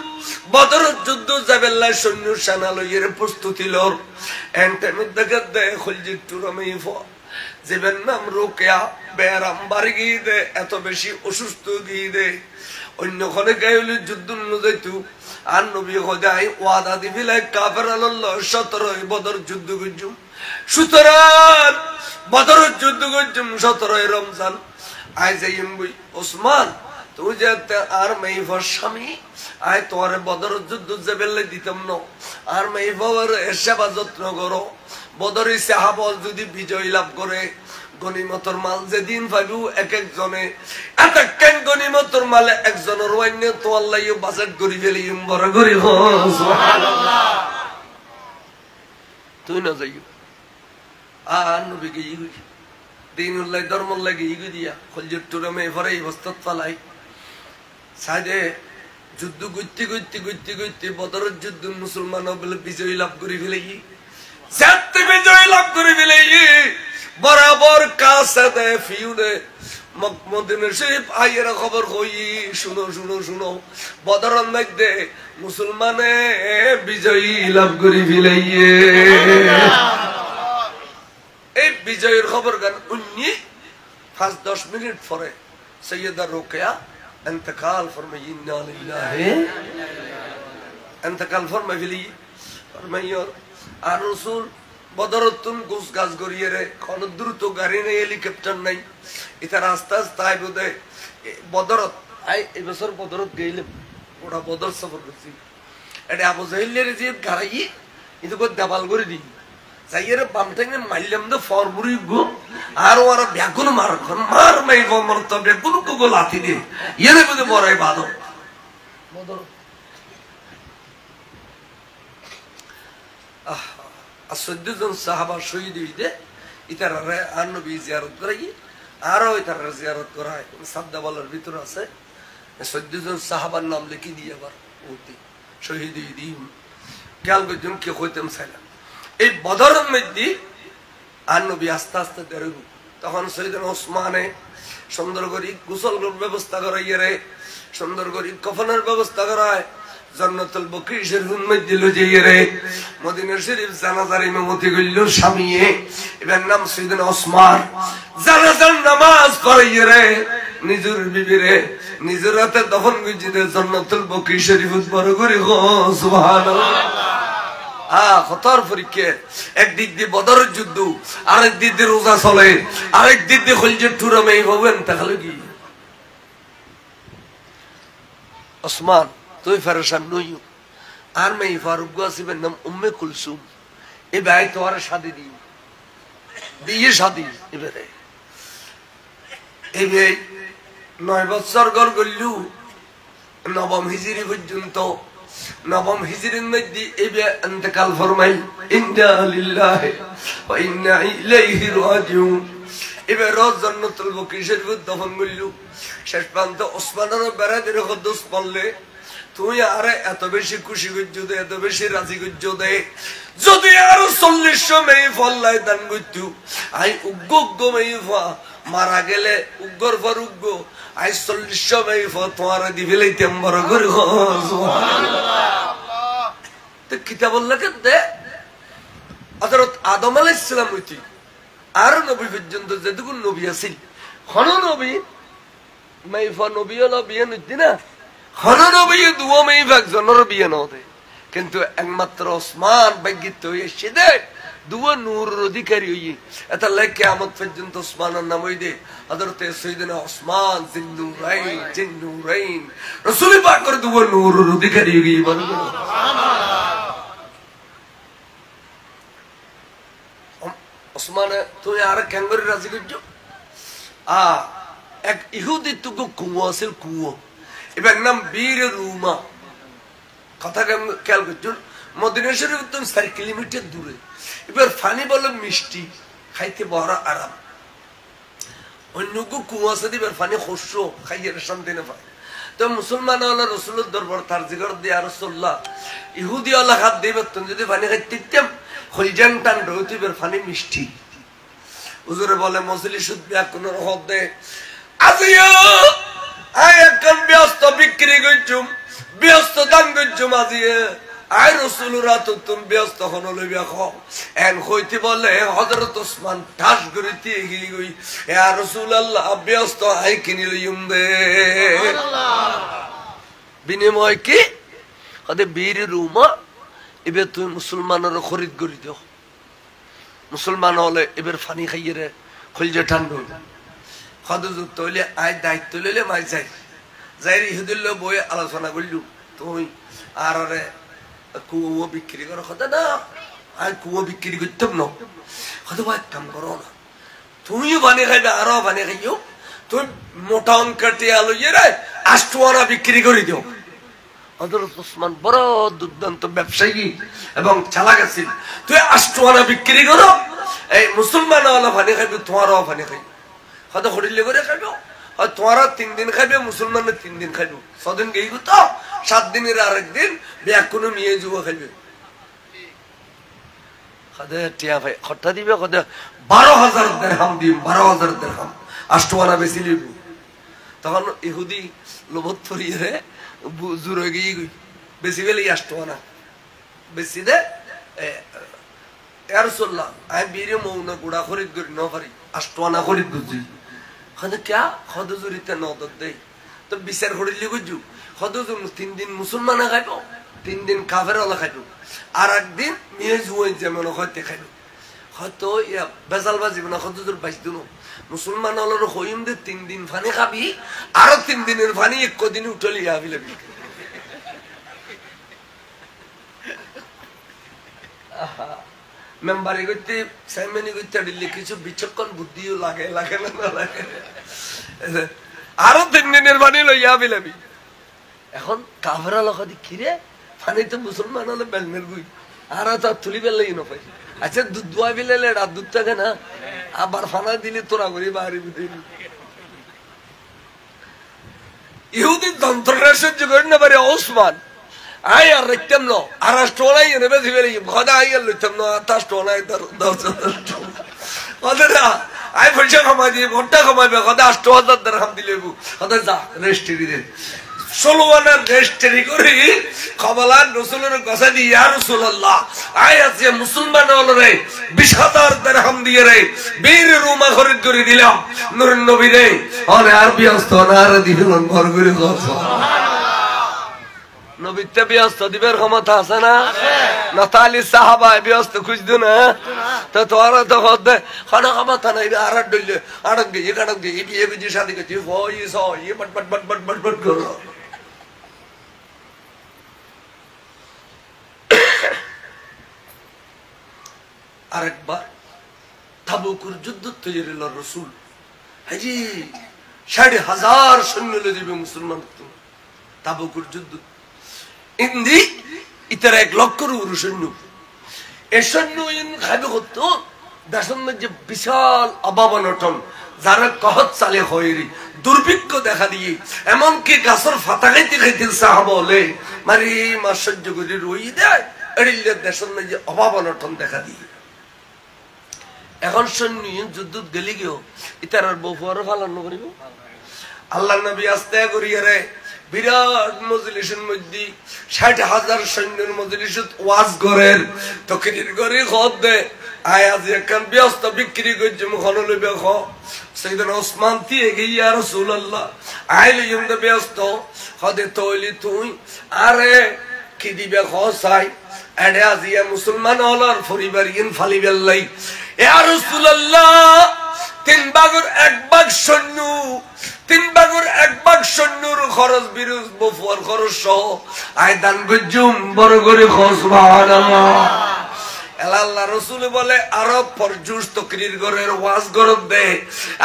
Speaker 2: বদরের যুদ্ধ যাবেলা সৈন্য সেনা লইয়ের প্রস্তুতি লর এন্টেমিত দেখে খুলজি টুরমেই জীবের নাম রোকেয়া বেরাম বাড়ি গিয়ে দে এত বেশি অসুস্থ গিয়ে দে অন্যখানে গাইলে যুদ্ধ যাইতু আর নবী খোদাই ওয়াদা দিবিলাই কাফের আল্লাহ 17 বদর যুদ্ধ করছুম সুতরাং বদর যুদ্ধ করছুম 17 রমজান আই যাইম বই ওসমান তুই যে আর মেইফর স্বামী আয় তোরে বদর যুদ্ধ যাবেলে দিতাম না আর মেইফর সেবা যত্ন করো বদরি সাহাবা যদি বিজয় লাভ করে গনিমতর মাল যেদিন পাইবো এক একজনে এত কেন গনিমতর মালে একজনের অন্য তো আল্লাহ বাজেট করি ফেলি বড় করি সুবহানাল্লাহ তুই না যাইও আর নবী গই দিনুল্লাহ ধর্মল্লাহ গই দিয়া খলজুর টুরামে ভরে বস্তাত পালাই সাইদে যুদ্ধ গইতে গইতে গইতে গইতে বদরের যুদ্ধ মুসলমান বলে বিজয় লাভ করি ফেলি যাতে বিজয় লাভ করি ফেলি বরাবর কাছে দে ফিউনে মদিনা শরীফ আইয়ের খবর কই শুনো শুনো শুনো বদরের মধ্যে মুসলমানে বিজয় লাভ করি ফেলাইয়ে এই বিজয়ের খবর গান 5-10 মিনিট পরে সৈয়দা রোকেয়া انتقال فرمائے انا للہ انتقال فرمائے فرمائے আর রাসূল বদরতুন গোস গাছ গড়িয়ে রে কোন দ্রুত গাড়ি নেই হেলিকপ্টার নাই এটা রাস্তা তাই বদে বদরত আই এই বছর বদরত গইলে ওরা বদর সফর করছি এটা আবু জাহেলের যে গাড়ি এটা কো দেবাল করে দি যাইরে বামটাঙে মাইলাম দে ফরবুরি গো আর ওরা ব্যাগুন মার মাই বমর তো ব্যাগুন কো লাথি দে ইরে বদে বড়াই বাদো বদর আর 14 জন সাহাবা শহীদ হইতে ইতারারে আর নবী জিয়ারত করাই আরো ইতারারে জিয়ারত করায় সাদ্দা বলার ভিতর আছে 14 জন সাহাবার নাম লিখি দিয়ে আবার উঠি শহীদ দিন খেয়াল করছেন কে হইতেম চাইলাম এই বদরের মধ্যে আর নবী আস্তে আস্তে বেরোব তখন সৈয়দনা ওসমানে সুন্দর করে গোসল ব্যবস্থা করাইয়ে রে সুন্দর করে কফনের ব্যবস্থা করায় জান্নাতুল বকী শরীফের মধ্যে লইয়ে রে মদিনা শরীফ জানাজার ইমামতি কইল স্বামীয়ে এবার নাম সৈয়দনা ওসমান জানাজার নামাজ পড়াইয়ে রে নিজের বিবি রে নিজের হাতে দফন গুজিতে জান্নাতুল বকী শরীফ বড় করে সুবহানাল্লাহ খতর পরীক্ষা একদিক দিয়ে বদরের যুদ্ধ আরেক দিক দিয়ে রোজা চলে আরেক দিক দিয়ে খলজের টুরা মেয়ে ভাবেন তাহলে কি ওসমান তুই ফেরেশান নইও আর মেয়ে ফারুক আসিবের নাম উম্মে কুলসুম এই ভাই তোমার শাদি দিই বিয়ে শাদি এবারে এই ভাই 9 বছর গড় গল্লু নবম হিজরি পর্যন্ত নবম হিজরির মধ্যে এবে ইন্তেকাল ফরমাই ইন্না লিল্লাহি ওয়া ইন্না ইলাইহি রাজিউন এবে রোজ জান্নাতুল বকী শরীফ দফন করল শেষ পর্যন্ত ওসমানের বেরাদের কদস বললে তুই আরে এত বেশি খুশি করছো দে এত বেশি রাজি করছো দে যদি আর 40 মেয়ে ফল্লাই দান করতো আই উগ্গ মেয়ে মারা গেলে উগ্গর পর উগ্গ আই 40 মেয়ে তোমার দিবে লইতাম বড় করে তো কিতাবুল লেখেন দে হযরত আদম আলাইহিস সালাম হইতে আর নবী পর্যন্ত যেটুকু নবী আছেন হন নবী মাইফা নবী হলো বিয়ে নইতি না হন নবী দুয়া মাইফা জনের বিয়ে নতে কিন্তু একমাত্র ওসমান ভাগ্যিত হইছে দে দুয়া নূরের অধিকারী হই এটা লাগে কিয়ামত পর্যন্ত ওসমানের নাম হই দে হযরত সাইয়েদনা ওসমান জিন্নুরাইন রাসূল পাকের দুয়া নূরের অধিকারী হই বলবো ওসমান তুই আর কেঙ্গরি রাজি করছো এক ইহুদি তুকু কুয়ো আছে কুয়ো এবার নাম বীর রুমা কথা খেয়াল করছো মদিনা শরীফ তো 4 কিলোমিটার দূরে এবার পানি বলো মিষ্টি খাইতে বড় আরাম অন্য কুয়ো আছে এবার পানি খস্য খাইয়ে শান্তি না পায় তো মুসলমান হলো রসুলের দরবার তার জিগর দিয়ে রাসূলুল্লাহ ইহুদি হলো হাত দিবে তুমি যদি পানি খাইতে দিতাম খলজান টান রইতিবের পানি মিষ্টি হুজুরে বলে মজলিস উদ্বিয়া কোন রহত দে আজিয়া আয় এখন ব্যস্ত বিক্রি করছুম ব্যস্ত দান করছুম আজিয়া আয় রাসূলুল্লাহ তো তুমি ব্যস্ত হন লইবা খাও এন কইতে বলে হযরত ওসমান ঠাস করিতে এগিয়ে গই ইয়া রাসূলুল্লাহ ব্যস্ত আই কিনি লইম দে সুবহানাল্লাহ বিনিময় কি কদে বীর রুমা এবার তুমি মুসলমানের খরিদ করে দিও মুসলমান হলে এবার ফানি খাইয়ে রে খলজে ঠান্ডা খাদুজুর তৈলে আয় দায়িত্ব লইলে মাই যাই যাই ইহুদিল্ল বই আলোচনা করলু তুই আর রে কুয়ো বিক্রি করো কথা না আর কুয়ো বিক্রি করতাম না কথা ভাই কাম করো না তুমিও বানিয়ে খাইবে আরো বানিয়ে খাইও তুমি মোটা অঙ্কাটি আলুয়ে রে 8 আনা বিক্রি করে দিও হযরত ওসমান বড় দুর্দান্ত ব্যবসায়ী এবং চালাক ছিল তুই 8 আনা বিক্রি করো এই মুসলমান ওয়ালা পানি খাইবে তোমারও পানি খাইবে কত খড়িলে করে খাইবে আর তোমারা 3 দিন খাইবে মুসলমানের 3 দিন খাইবে 6 দিন গেই তো 7 দিনের আরেক দিন বিয়া কোনো মেয়ে যুবা খাইবে কত টিয়া ভাই খট্টা দিবে কত 12000 দিরহাম দিম 12000 দিরহাম 8 আনা বেশি লিব তখন ইহুদি লোভত পড়িয়ে জোর হয়ে গিয়ে বেশি বেলে 8 আনা বেশি দে রাসূলুল্লাহ আমি বীরে মৌনা গুড়া খরিদ করি না পারি 8 আনা খরিদ করছি খানে क्या খদজুরিতে নদত দেই তো বিচার করিলে গজু খদজুর 3 দিন মুসলমান খাইবো 3 দিন কাফের ওলা খাইবো আর একদিন মেয়ে জুয়াই যেমন হইতে খাইবো হয়তো ইয়া বেজালবাজি না খদজুর 22 দিন মুসলমান হলোর হইম দে 3 দিন পানি খাবি আর 3 দিনের পানি এক দিন উঠলি আবিলবি মেম্বারে কইতে সাইমেনি কইতে দিলে কিছু বিচক্ষণ বুদ্ধিও লাগে লাগে না লাগে আরো 3 দিনের পানি লইয়া আবিলবি এখন কাফেরা লোক দি কিরে পানি তো মুসলমান হলে বেলমের গুই আর তা তুলি বেলই না পাই আচ্ছা দুধ দোয়া বিলে রাত দুধ থাকে না আবার ফানা দিলে তোরা করি বাড়ি দিলি ইহুদির যন্ত্রণা সহ্য করেন না পারে ওসমান আই আর রেখতাম না আর স্টোলাই এনে বেশি বেড়ে খদা আই আর লইতাম না তার স্টোলাই না আই পয়সা কামাই দিয়ে ঘন্টা কামাইবে খদা ৮০০০ দিরহাম দিলে খদা যা রেস্টেরি দে সলমানের রেস্টেরি করে কমলার রসুলের কাছে দিয়ে ইয়া রাসূলুল্লাহ আই আজকে মুসলমান হলো রে ২০,০০০ দিরহাম দিয়ে রে বীর রুমা খরিদ করে দিলাম নূরের নবী রে আরে আর ব্যস্ত না আর দিলাম ঘর করে নবীতে ব্যস্ত দিবের ক্ষমতা আছে না না তালি সাহাবা ব্যস্ত খুঁজতো না তো তোরা তো হতে খানা ক্ষমতা নাই আর ডইলে আড়ক গিয়ে কাড়ক গিয়ে বিয়ে বুঝি শাদি করছি ওই সই বট বট বট বট বট বট করো আরেকবার তাবুকের যুদ্ধ তৈরি হলো রাসূল হাজি ৬০,০০০ সৈন্য দিবে মুসলমান তাবুকের যুদ্ধ ইন্দি ইতার ১,০০,০০০ সৈন্য এই সৈন্য খাবে করতো দেশের মধ্যে বিশাল অভাব অনটন যারা কহত চালে হয়রি দুর্ভিক্ষ দেখা দিয়ে এমনকি গাছের ফাতা খাইতে খাইতে সাহাবা হলে মারি মা সহ্য করে রই দেয় এড়িলে দেশের মধ্যে অভাব অনটন দেখা দিয়ে এখন সৈন্য যুদ্ধ গেলি গিয়েও ইতার আর বউ ফুয়ারও ফালানো করিব আল্লাহ নবী আস্তে করিয়া রে বিরাট মজলিসের মধ্যে ৬০,০০০ সৈন্যের মজলিসত ওয়াজ করেন তকরির করে খত দে আয় আজ একখান ব্যস্ত বিক্রি করছে মুখন লইবে খ সাইয়েদনা ওসমান দিয়ে গিয়ে ইয়া রাসূলুল্লাহ আয় লইম দে ব্যস্ত খদে তৈলি তুই আরে কি দিবে খ চাই এডে আজ ইয়া মুসলমান হলার পরিবার ইন ফালি বেল্লাই ইয়া রাসূলুল্লাহ ৩ ভাগের ১ ভাগ সৈন্য ৩ ভাগের ১ ভাগ সৈন্যর খরচ বিরুজ বফুয়ার খরচ সহ আয় দান গজুম বড় করে সুবহানাল্লাহ আল্লাহ রাসূল বলে আরব পরজুস তকরির ঘরের ওয়াজ গরব দে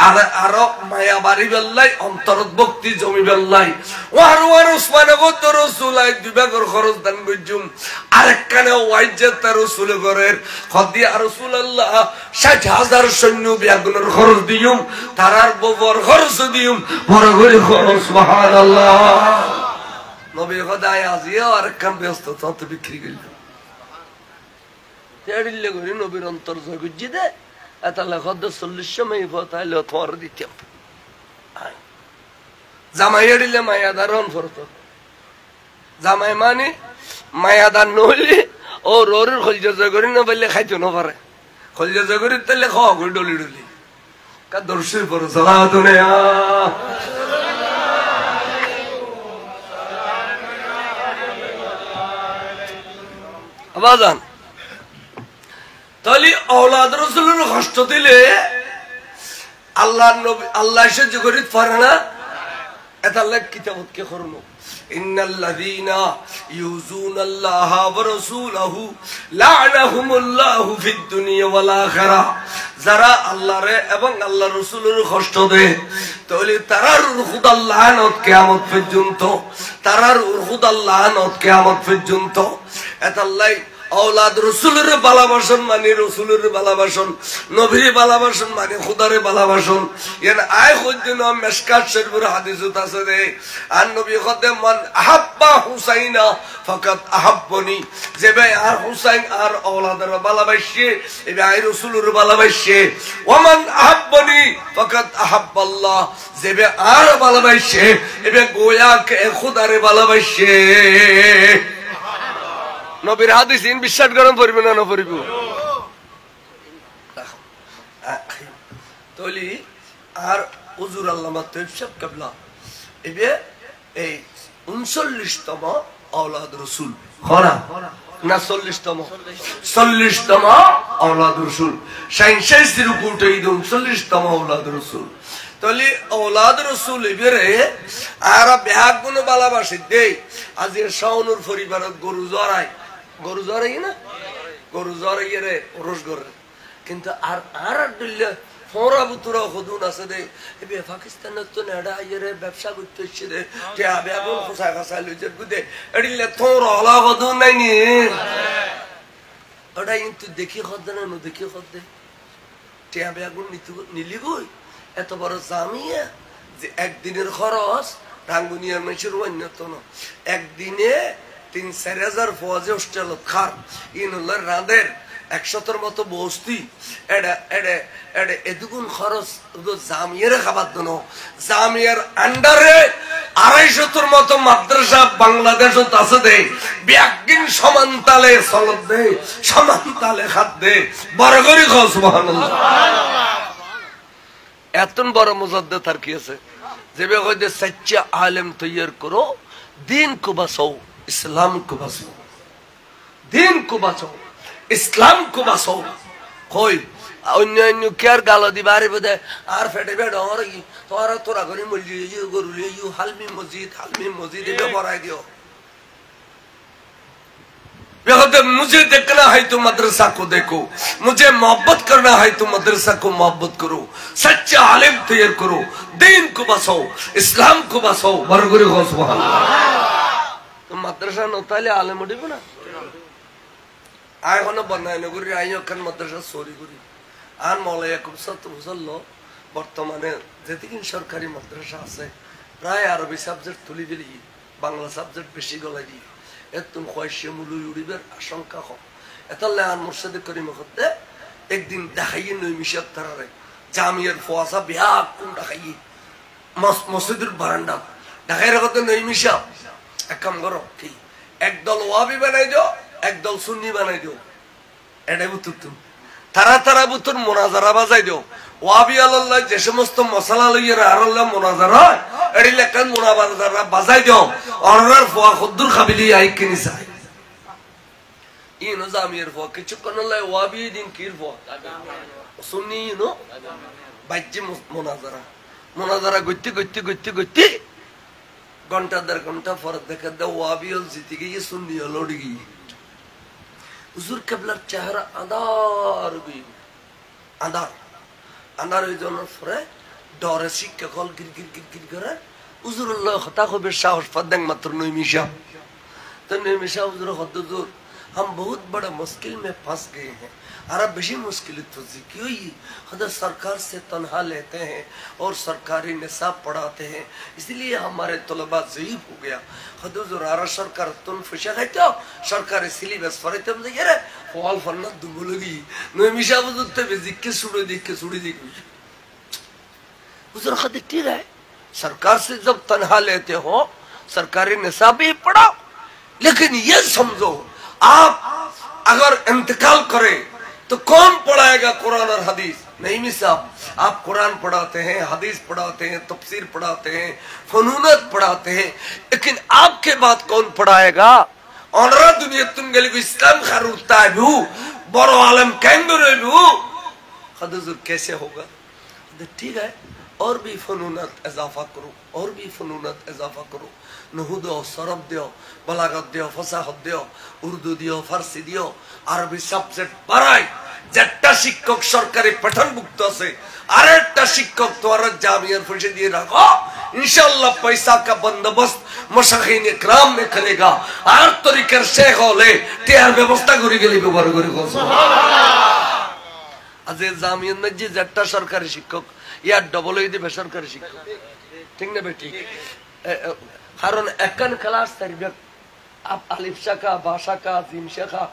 Speaker 2: আর আরব মায়া বাড়ি বেল্লাই অন্তরত ভক্তি জমি বেল্লাই ওয়ার উসমান গত রাসূল আই দুবাগর খরচ দান গজুম আরেক কানে ওয়াইজত রাসূল ঘরের খদি রাসূলুল্লাহ ৬০,০০০ সৈন্য বিয়াগুনের খরচ দিউম তারার ববর খরচ দিউম বড় করে সুবহানাল্লাহ নবী খোদায় আজিয়া আরেক কান ব্যস্ত তত বিক্রি করিল তেড়িলে করে নবীর অন্তর জয় গুজি দে এতালে খদ্দ ৪০ মাই ফতাইলে তোমার দিতাম জামাই এড়িলে মায়াদার রন ফরত জামাই মানে মায়াদার নহলে ও রোরের খলজা জয় করি না বললে খাইতে না পারে খলজা জয় করি তাহলে খাওয়া করে ডলি ডলি কা দর্শই পর সালাতুনে আবাজান তাহলে আওলাদ রাসূলের কষ্ট দিলে আল্লাহ নবী আল্লাহ সহ্য করিতে পারে না এটা আল্লাহ কিতাবত কে করনো ইন্নাল্লাযীনা ইউযুনাল্লাহা ওয়া রাসূলাহু লা'নাহুমুল্লাহু ফিদ দুনিয়া ওয়াল আখিরাহ যারা আল্লাহরে এবং আল্লাহর রাসূলের কষ্ট দেয় তাহলে তারার খুদার লানত কিয়ামত পর্যন্ত তারার খুদার লানত কিয়ামত পর্যন্ত এটা আল্লাহ औलाद रसूलेर ভালোবাসন মানে রসুলের ভালোবাসন নবীর ভালোবাসন মানে খোদারে ভালোবাসন এর আয় কইদিন মিশকাত শরীফের হাদিসত আছে রে আর নবী কতে মান আহাব্বা হুসাইনা ফাকাত আহাব্বনি যে ভাই আর হুসাইন আর औलाদের ভালোবাসে এই ভাই রসুলের ভালোবাসে ওমান আহাব্বনি ফাকাত আহাব্বাল্লাহ যে ভাই আর ভালোবাসে এই ভাই গোয়া কে খোদারে ভালোবাসে নবীর হাদিস ইন বিশ্বাস গরম পড়বে না পড়ব তলি আর হুজুর আল্লামা তৈয়ব সাহেব কিবলা এবে এই ৩৯তম আওলাদ রাসূল খরা না ৪০তম ৪০তম আওলাদ রাসূল সাইনসাইসির কোটে ৩৯তম আওলাদ রাসূল তলি আওলাদ রাসূল এবারে আর ব্যাগ গুণ ভালোবাসে দেই আজ এর শাওনুর পরিবারত গরু জরাই গরু জরাই না গরু জরাই রে ওরস করে কিন্তু আর আর দিলে ফোরা বুতুরা খুদুন আছে দে এবে পাকিস্তানের তো নেড়া আইরে ব্যবসা করতে এসে দে তে আবে এখন খোসা খোসা লইছে গুদে এডিলে তোর হলা খুদুন নাই নি ওটা কিন্তু দেখি খদ্দে না দেখি খদ্দে টিয়া বেগুন নিলিবই এত বড় জামিয়া যে একদিনের খরচ রাঙ্গুনিয়ার মানুষের অন্যতম একদিনে ৩-৪ ফৌজে হোস্টেলত খার ইনুল্লার রাঁধের ১০০ মতো বস্তি এদুগুন খরচ জামিয়ার খাবার দন জামিয়ার আন্ডারে ২৫০ মতো মাদ্রাসা বাংলাদেশত আছে দে ব্যাগিন সমান তালে চলত দে সমান তালে খাত দে বড় করে খাও সুবহানাল্লাহ। এত বড় মুজাদ্দেদ আর কি আছে যেবে কইতে সচ্চা আলেম তৈয়ার করো দিন কো বাঁচাও ইসলাম কো বাঁচাও দিন কো বাঁচাও ইসলাম কো বাঁচাও কই অন্য অন্য কেয়ার গালো দিবারে বোধে আর ফেটে বেড় তোরা করে মলি গরুলি হালমি মসজিদ এটা পড়াই দিও मुझे देखना है तो मदरसा को देखो मुझे मोहब्बत करना है तो मदरसा को मोहब्बत करो सच्चा आलिम तैयार करो दीन को बसाओ इस्लाम को बसाओ बरगुरी हो सुभान तो मदरसा नताले आलिम उठिबो ना आय होनो बनाय नगरी आइयो कान मदरसा सरी करी আর মৌলানা ইয়াকুব সাহেব মুসল্ল বর্তমানে যেদিন সরকারি মাদ্রাসা আছে প্রায় আরবি সাবজেক্ট তুলি দিলি বাংলা সাবজেক্ট বেশি গলাই দি এতন খয়সে মুলুই উড়িবার আশঙ্কা কম এতাল্লে আর মুর্শিদে করিম করতে একদিন দেখাইয়ে নই মিশাত তারারে জামিয়ার ফওয়াসা বিয়া কোন দেখাইয়ে মসজিদের বারান্দা দেখাই রাখতে নই মিশা এক কাম করো কি একদল ওয়াবি বানাই দিও একদল সুন্নি বানাই দিও এটাই উত্তর তুমি তারা বুতুর মোনাজারা বাজাই দিও ওয়াবি আল্লাহ যে সমস্ত মশলা লইয়া আর আল্লাহ মোনাজারা হয় এটি লেখান মোনাজারা বাজাই দিও অনার ফোয়া খুদ্দুর খাবিলি আই কিনি চাই ইনো জামিয়ার ফোয়া কিছু কোন লাই ওয়াবি দিন কির ফোয়া সুন্নি ইনো বাইজি মোনাজারা গইতে ঘন্টা ১.৫ ঘন্টা পরে দেখা দাও ওয়াবি হল জিতে গিয়ে সুন্নি হল উড়ে গিয়ে হুজুর কেবলার চেহারা আন্ধার হয়ে যাওয়ার পরে ডরে শিক্ষা কল গির করে হুজুরুল্লাহ হতা হবে সাহস পাদ্যাং মাত্র নৈমিশা तो नैमिशा हुजूर हुजूर हम बहुत बड़ा मुश्किल में फंस गए हैं अरब बेशी मुश्किल तो क्यों ही खुदा सरकार से तनहा लेते हैं और सरकारी निसाब पढ़ाते हैं इसलिए हमारे तलबा ज़ईफ हो गया खुदा ज़ुरारा सरकार तुम फुशा है तो सरकारी सिलेबस फरे तुम देखिए रे फॉल फन्ना दुबुलगी नैमिशा हुजूर ते बेजिक के सुड़ी दी हुजूर खुद ठीक है सरकार से जब तनहा लेते हो सरकारी निसाब भी पढ़ाओ लेकिन ये समझो आप अगर इंतकाल करें तो कौन पढ़ाएगा कुरान और हदीस नहीं साहब आप कुरान पढ़ाते हैं हदीस पढ़ाते हैं तफसीर पढ़ाते हैं फनूनत पढ़ाते हैं लेकिन आपके बाद कौन पढ़ाएगा और दुनिया तुम गली को इस्लाम खरूदता है भी बड़ो आलम कैंगरे भी हुजूर कैसे होगा ठीक है और भी फनूनत इजाफा करो और भी फनूनत इजाफा करो নহু দিও সরব দিও বলাগত দিও ফসাহত দিও উর্দু দিও ফার্সি দিও আরবি সাবজেক্ট বাড়াই যেটা শিক্ষক সরকারি পঠনভুক্ত আছে আরেকটা শিক্ষক তোমার জামিয়ার পয়সা দিয়ে রাখো इंशाअल्लाह पैसा का बंदोबस्त मशाइखीन इकराम में करेगा আর তরিকার শেখ হলে টিয়ার ব্যবস্থা করে গেলি ব্যবহার করে সুবহানাল্লাহ আজ জামিয়ার মধ্যে যেটা সরকারি শিক্ষক ইয়া ডবল হই দিবে সরকারি শিক্ষক ঠিক না বেটি কারণ একখান ক্লাস থাকবে আলিফ শাখা বা শাখা জিম শাখা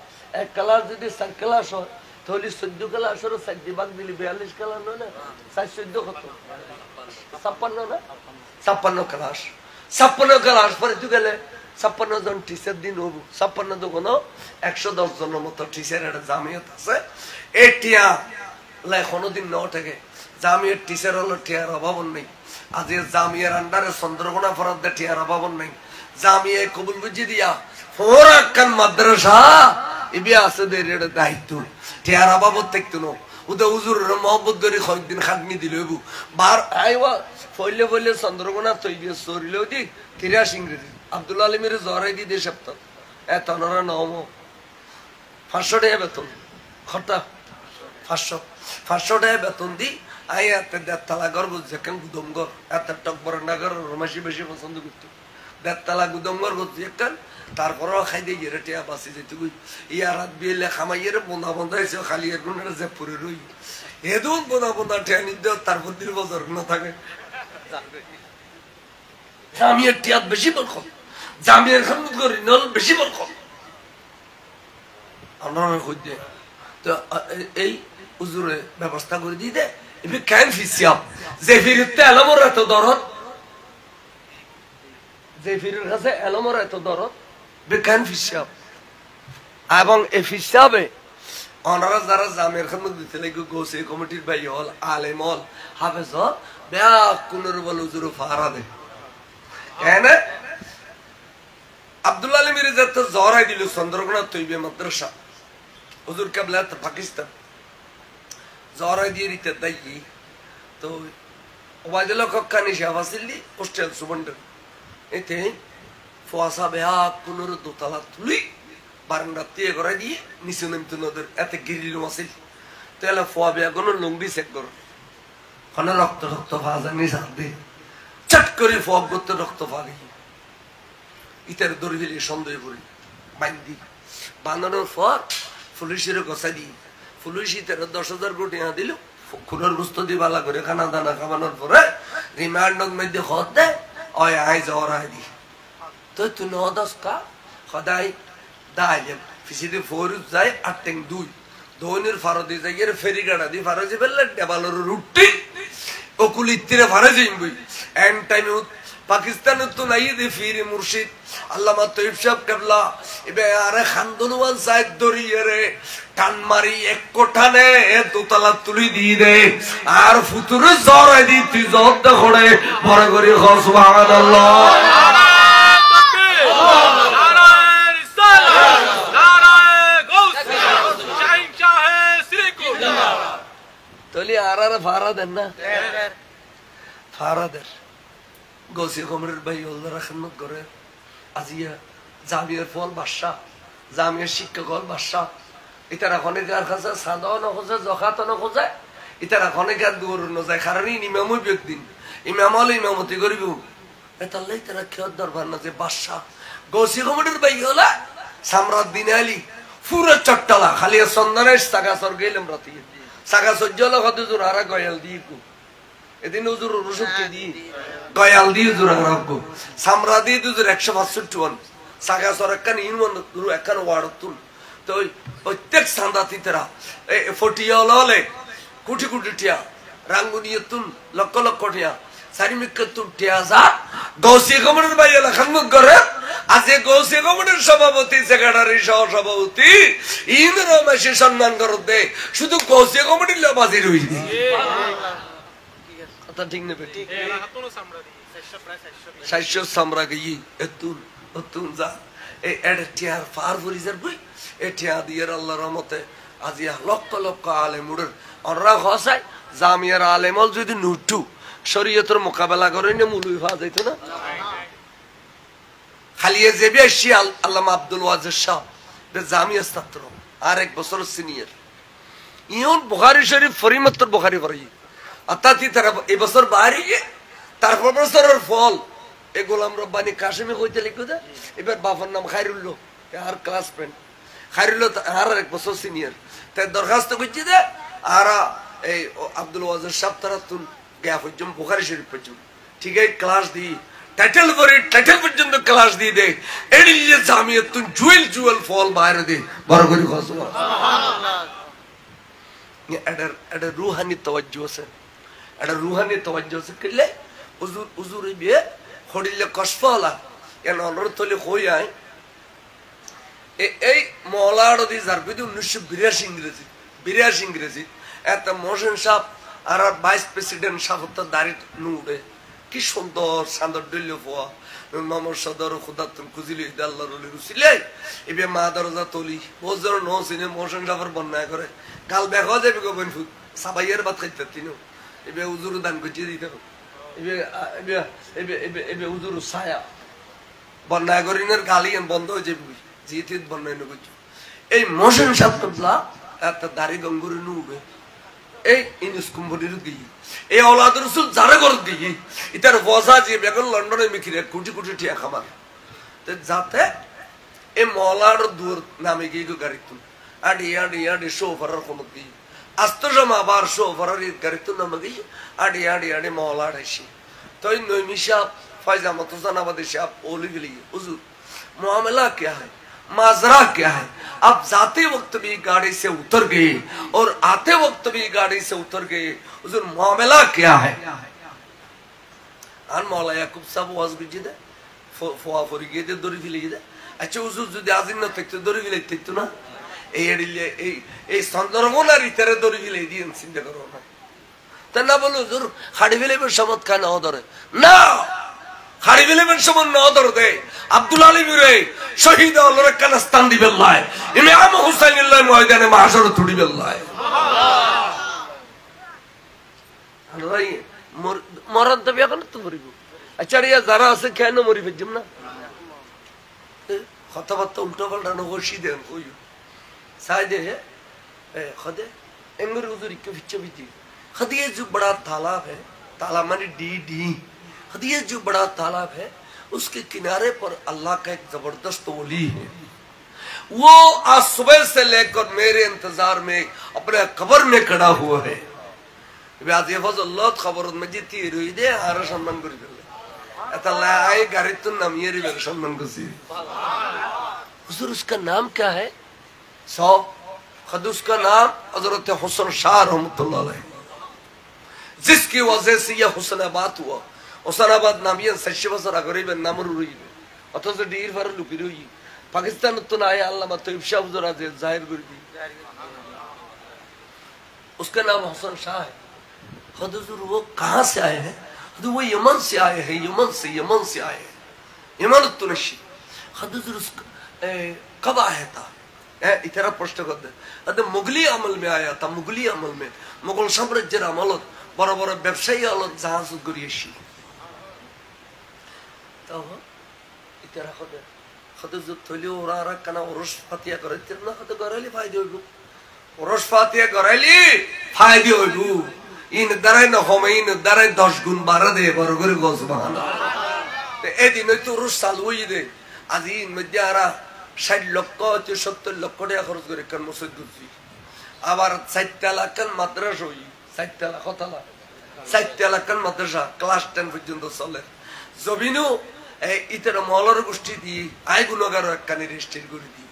Speaker 2: এক ক্লাস যদি 4 ক্লাস হয় তাহলে 14 ক্লাসের 4 ভাগ দিলে 42 ক্লাস না 4 কত 56 না 56 ক্লাস পরে তুই গেলে 56 জন টিচার দিন হবো 56 তো কোনো 110 জনের মতো টিচারের জামিয়াত আছে এটিয়া লাই কোনদিন ন থাকে জামিয়ার টিচার হলো টিয়ার অভাব নেই আজ জামিয়ার আন্ডারে চন্দ্রকোনা ফরাদ টিয়ার অভাব নেই জামিয়া কবুল বুঝি দিয়া ফোরাকান মাদ্রাসা ইবি আছে দের দায়িত্ব টিয়ার অভাব দেখতো না উদে হুজুর মোহাম্মদ গরি কয়েকদিন খাটনি দিল এবু বার আইওয়া ফইলে চন্দ্রকোনা তৈরি সরিল দি 83 ইংরেজি আব্দুল আলিমের জরাই দি দে সপ্তাহ এত নরা নম 500 টাকা বেতন খরটা 500 টাকা বেতন দি আয়াতে দেতালা গর্ব যেখান গুদমগর এত টক বরন্ডাগর রমাশি বেশি পছন্দ করতো দেড়তলা গুদম্বর করছি একখান তারপরেও খাই দিয়ে গিয়ে টিয়া বাঁচি যেতে ইয়ার হাত বিয়ে খামাইয়ের বন্ধা বন্ধা এসে খালি এখন যে পরে রই এদুন বন্ধা বন্ধা টিয়া নিতে তারপর দিন বছর না থাকে জামিয়ার টিয়াত বেশি বরকত জামিয়ার খামত করি নল বেশি বরকত আমরা খুঁজে তো এই হুজুরে ব্যবস্থা করে দিয়ে দে এবার কেন ফিসিয়াম যে ফিরিতে এলামর এত দরদ যে ফিরের কাছে এলামর এত দরদ বেকান ফিসিয়াম এবং এই ফিসিয়াবে ওনারা যারা জামের খামত দিতে লাগে গোসে কমিটির ভাই হল আলেম হল হাফেজ হল বেয়া কোনের বল হুজুর ফারা দে এনে আব্দুল আলী মির্জা তো জরাই দিল চন্দ্রকোনা তৈবে মাদ্রাসা হুজুর কেবলা পাকিস্তান জরাই দিয়ে দিতে তাই তো ওবায়দুল কক্কানি শাহবাসিল্লি হোস্টেল সুবন্ডন এতে ফোয়াসা বেহা কোনের দোতলা তুলি বারান্দা দিয়ে করাই দিয়ে নিচে নামতে নদের এতে গিরিল মাসিল তাহলে ফোয়া বেয়া কোনো লুঙ্গি চেক করো ওখানে রক্ত রক্ত ভাজা নিশাদ দিয়ে চট করে ফোয়া করতে রক্ত ভাগে ইতার দড়ি ফেলে সন্দেহ করি বান্ধি বাঁধানোর পর পুলিশের গোছাই দিই পুলিশ ইতার 10,000 কোটি দিল খুনের গুস্ত দিয়ে বালা করে খানা দানা খাওয়ানোর পরে রিমান্ডের মধ্যে খত দেয় অয় আয় জ্বর আয় দি তো তুই নদস কা সদায় দাইলে ফিসিতে ফোরুজ যায় 8-2 ধোনের ফারদি যাই এর ফেরি গাড়া দি ফারজি বেললে ডেবালোর রুটি ওকুলিত্তিরে ফারজি বই এন্ড টাইম পাকিস্তানের তো নাই দে ফিরে মুর্শিদ আল্লামা তৈব সাহেব কেবলা এবে আরে খানদনুয়াল সাহেব দরিয়ে রে টান মারি এক কোঠানে দোতলা তুলি দিয়ে দে আর ফুতুরে জরাই দি তুই জব দে খড়ে ভরে করি সুবহানাল্লাহ তলি আর ভাড়া দেন না ভাড়া দেন গৌসিয়া কমরের ভাই ওলদারা খান্নত করে আজিয়া জামিয়ার ফল বাদশাহ জামিয়ার শিক্ষক হল বাদশাহ ইতারা খনিকার কাছে সাদাও নখোঁজে জখাতও নখোঁজে ইতারা খনিকার দূর নযায় কারণ ইমামই ব্যক্তিন ইমাম হলে ইমামতি করিব এতাল্লাই তারা খেয়ার দরবার না যে বাদশাহ গৌসিয়া কমরের ভাই হলা সামরাত দিন আলী পুরো চট্টলা খালি চন্দনের সাগা সর গেলাম রাতে সাগা সহ্য হতে জোর হারা গয়াল দিয়ে এদিন হুজুর রসুদকে দিয়ে গয়াল দিয়ে হুজুর হারাবো সামরা দিয়ে হুজুর 165 সাগা সর একখান ইউনিয়ন গুরু একখান ওয়ার্ড তুল তো ওই প্রত্যেক সান্দাতি তেরা ফটিয়া হলে কোটি কোটি টিয়া রাঙ্গুনিয়ে তুন লক্ষ লক্ষ টিয়া সারিমিকে তুন টিয়া যা গৌসিয়া কমিটির ভাই এলা খানমত করে আজকে গৌসিয়া কমিটির সভাপতি সেক্রেটারি সহ সভাপতি ইন্দ্র মাসে সম্মান করত দে শুধু গৌসিয়া কমিটির বাজি রইলি কথা ঠিক নেবে ঠিক সাইশো সামরা গিয়ে এতুন এতুন যা এই এডে টিয়ার ফার ফরিজার বই এ টিয়া দিয়ে আল্লাহর রহমতে আজিয়া লক্ষ লক্ষ আলেম উড়ের অনরা হসাই জামিয়ার আলেমল যদি নুটু শরীয়তের মোকাবেলা করে না মুলুই হওয়া যাইতো না খালিয়ে যাবি আসি আল্লামা আব্দুল ওয়াজেদ শাহ জামিয়া ছাত্র আর 1 বছর সিনিয়র ইউন বুখারী শরীফ ফরিমত্তর বুখারী পড়ি অর্থাৎ তারা এবছর বাইরে গিয়ে তারপর বছরের ফল এ গোলাম রব্বানি কাশেমি কইতে লিখো দে এবার বাবার নাম খায়রুল্লাহ আর ক্লাস ফ্রেন্ড খায়রুল্লাহ আর 1 বছর সিনিয়র তাই দরখাস্ত করছি দে আর এই আব্দুল ওয়াজেদ শাহ তারা তুল গিয়া পর্যন্ত বুখারী শরীফ পর্যন্ত ঠিক আছে ক্লাস দি টাইটেল করে টাইটেল পর্যন্ত ক্লাস দিয়ে দে এডি যে জামিয়াত তুন জুয়েল ফল বাইরে দে বড় করে সুবহানাল্লাহ এটা রুহানি তাওয়াজ্জু আছে এটা রুহানি তাওয়াজ্জু আছে কইলে হুজুর বিয়ে খড়িলে কসফলা এন অলর তলে কই আই এই মওলার দি জারবিদি 1982 ইংরেজি এত মোহসেন সাহেব আর ভাইস প্রেসিডেন্ট সাহেব তো দাড়ি নুড়ে কি সুন্দর সান্দর দিল্লি ফোয়া মামর সদর খুদাতুল কুজিলি আল্লাহর ওলি রুসিলে এবে মা দরজা তলি ওজর নো সিনে মোহসেন সাহেবের বন্যায় করে কাল দেখা যাবে গোবন ফুট সাবাইয়ের ভাত খাইতে তিনও এবে হুজুর দান গুছিয়ে দিতে এবে এবে এবে এবে এবে হুজুর ছায়া বন্যায় করিনের গালি বন্ধ হয়ে যাবে জিতিত বন্যায় নগুজ এই মোহসেন সাহেব তোলা এত দাড়ি গঙ্গুরে নুবে এই ইনিস কুম্ভরির গিয়ে এই औलाद रसूल যারা করে গিয়ে ইতার বসা যে বেগন লন্ডনে মিখিরে কোটি কোটি টাকা খাবার তে যাতে এই মলার দূর নামে গিয়ে গাড়িতুন আডি শোফারের কোনো গিয়ে আস্ত জমা আবার শোফারের গাড়িতুন নামে গিয়ে আডি মলার এসে तो नईमी साहब फैजामत हुसैन आबादी साहब ओली के लिए हुजूर मामला क्या है माजरा क्या है आप जाते वक्त भी गाड़ी से उतर गए और आते वक्त भी गाड़ी से उतर गए हुजूर मामला क्या है आन मौला याकूब साहब वाज गुजी दे फोआ फोरी गए दे दौरी फिले दे अच्छा हुजूर जो आजिन न तक दौरी फिले तक ना এই সন্দর্ভনার ইতারে দৌরি ফিলে দিয়ে চিন্তা করো না তা না বলো হুজুর খাড়ি ফিলেবের সমত খায় না ধরে না খাড়ি ফিলেবের সমত না ধরে আব্দুল আলী বিরে শহীদ আল্লাহর কানাস্তান দিবেল্লাহ ইমাম হুসাইনুল্লাহ ময়দানে মাহশর তুড়ি বেল্লাহ সুবহানাল্লাহ ভাই মরণ তো এখন তো মরিব আচ্ছা রিয়া যারা আছে কেন মরি ফেজম না কথাবার্তা উল্টো পাল্টা নগসি দেন কই साइड है खदे एंगर उधर इक्के फिच्चे बिती खदिये जो बड़ा तालाब है तालाब माने डी खदिये जो बड़ा तालाब है उसके किनारे पर अल्लाह का एक जबरदस्त वली है वो आज सुबह से लेकर मेरे इंतजार में अपने कब्र में खड़ा हुआ है व्याजी फजल्लाह खबर में जीती रही दे आर सम्मान करी कर अतला आए गाड़ी तो नमियरी में सम्मान कसी हुजूर उसका नाम क्या है सौ खुद उसका नाम हजरत हुसैन शाह रहमतुल्लाह अलैह जिसकी वजह से यह हुसैनाबाद हुआ हुसैनाबाद नाम ये सच्चे बसरा गरीब नाम रुई अथवा से डीर फर लुकी रुई पाकिस्तान तो ना आया अल्लाह तैयब शाह हुजूर आज जाहिर कर दी उसका नाम हुसैन शाह है खुद हुजूर वो कहां से आए हैं खुद वो यमन से आए हैं यमन से आए हैं यमन तुनशी खुद हुजूर कब आया था इतना प्रश्न करते अरे मुगली अमल में आया था मुगली अमल में मुगल साम्राज्य अमल बड़ा बड़ा व्यवसायी अलग जहाज गुरियशी तो इतना खुद खुद जो थोली उरारा कना उरुस फातिया करे तिरना खुद गराली फायदे होगु उरुस फातिया गराली फायदे होगु इन दराय न होमे इन दराय 10 गुण बारा दे बरगुरी गो सुबहानाल्लाह ते ए दिन तो उरुस चालू ही दे आज इन मध्यारा 60 লক্ষ 70 লক্ষ টাকা খরচ করে কান মসজিদ করছি আবার 4 লাখ মাদ্রাসা হই 4 লাখ তালা 4 লাখ মাদ্রাসা ক্লাস 10 পর্যন্ত চলে জমিনও এই ইতর মহলার গোষ্ঠী দি আই গুণগার একখানি রেজিস্ট্রি করে দি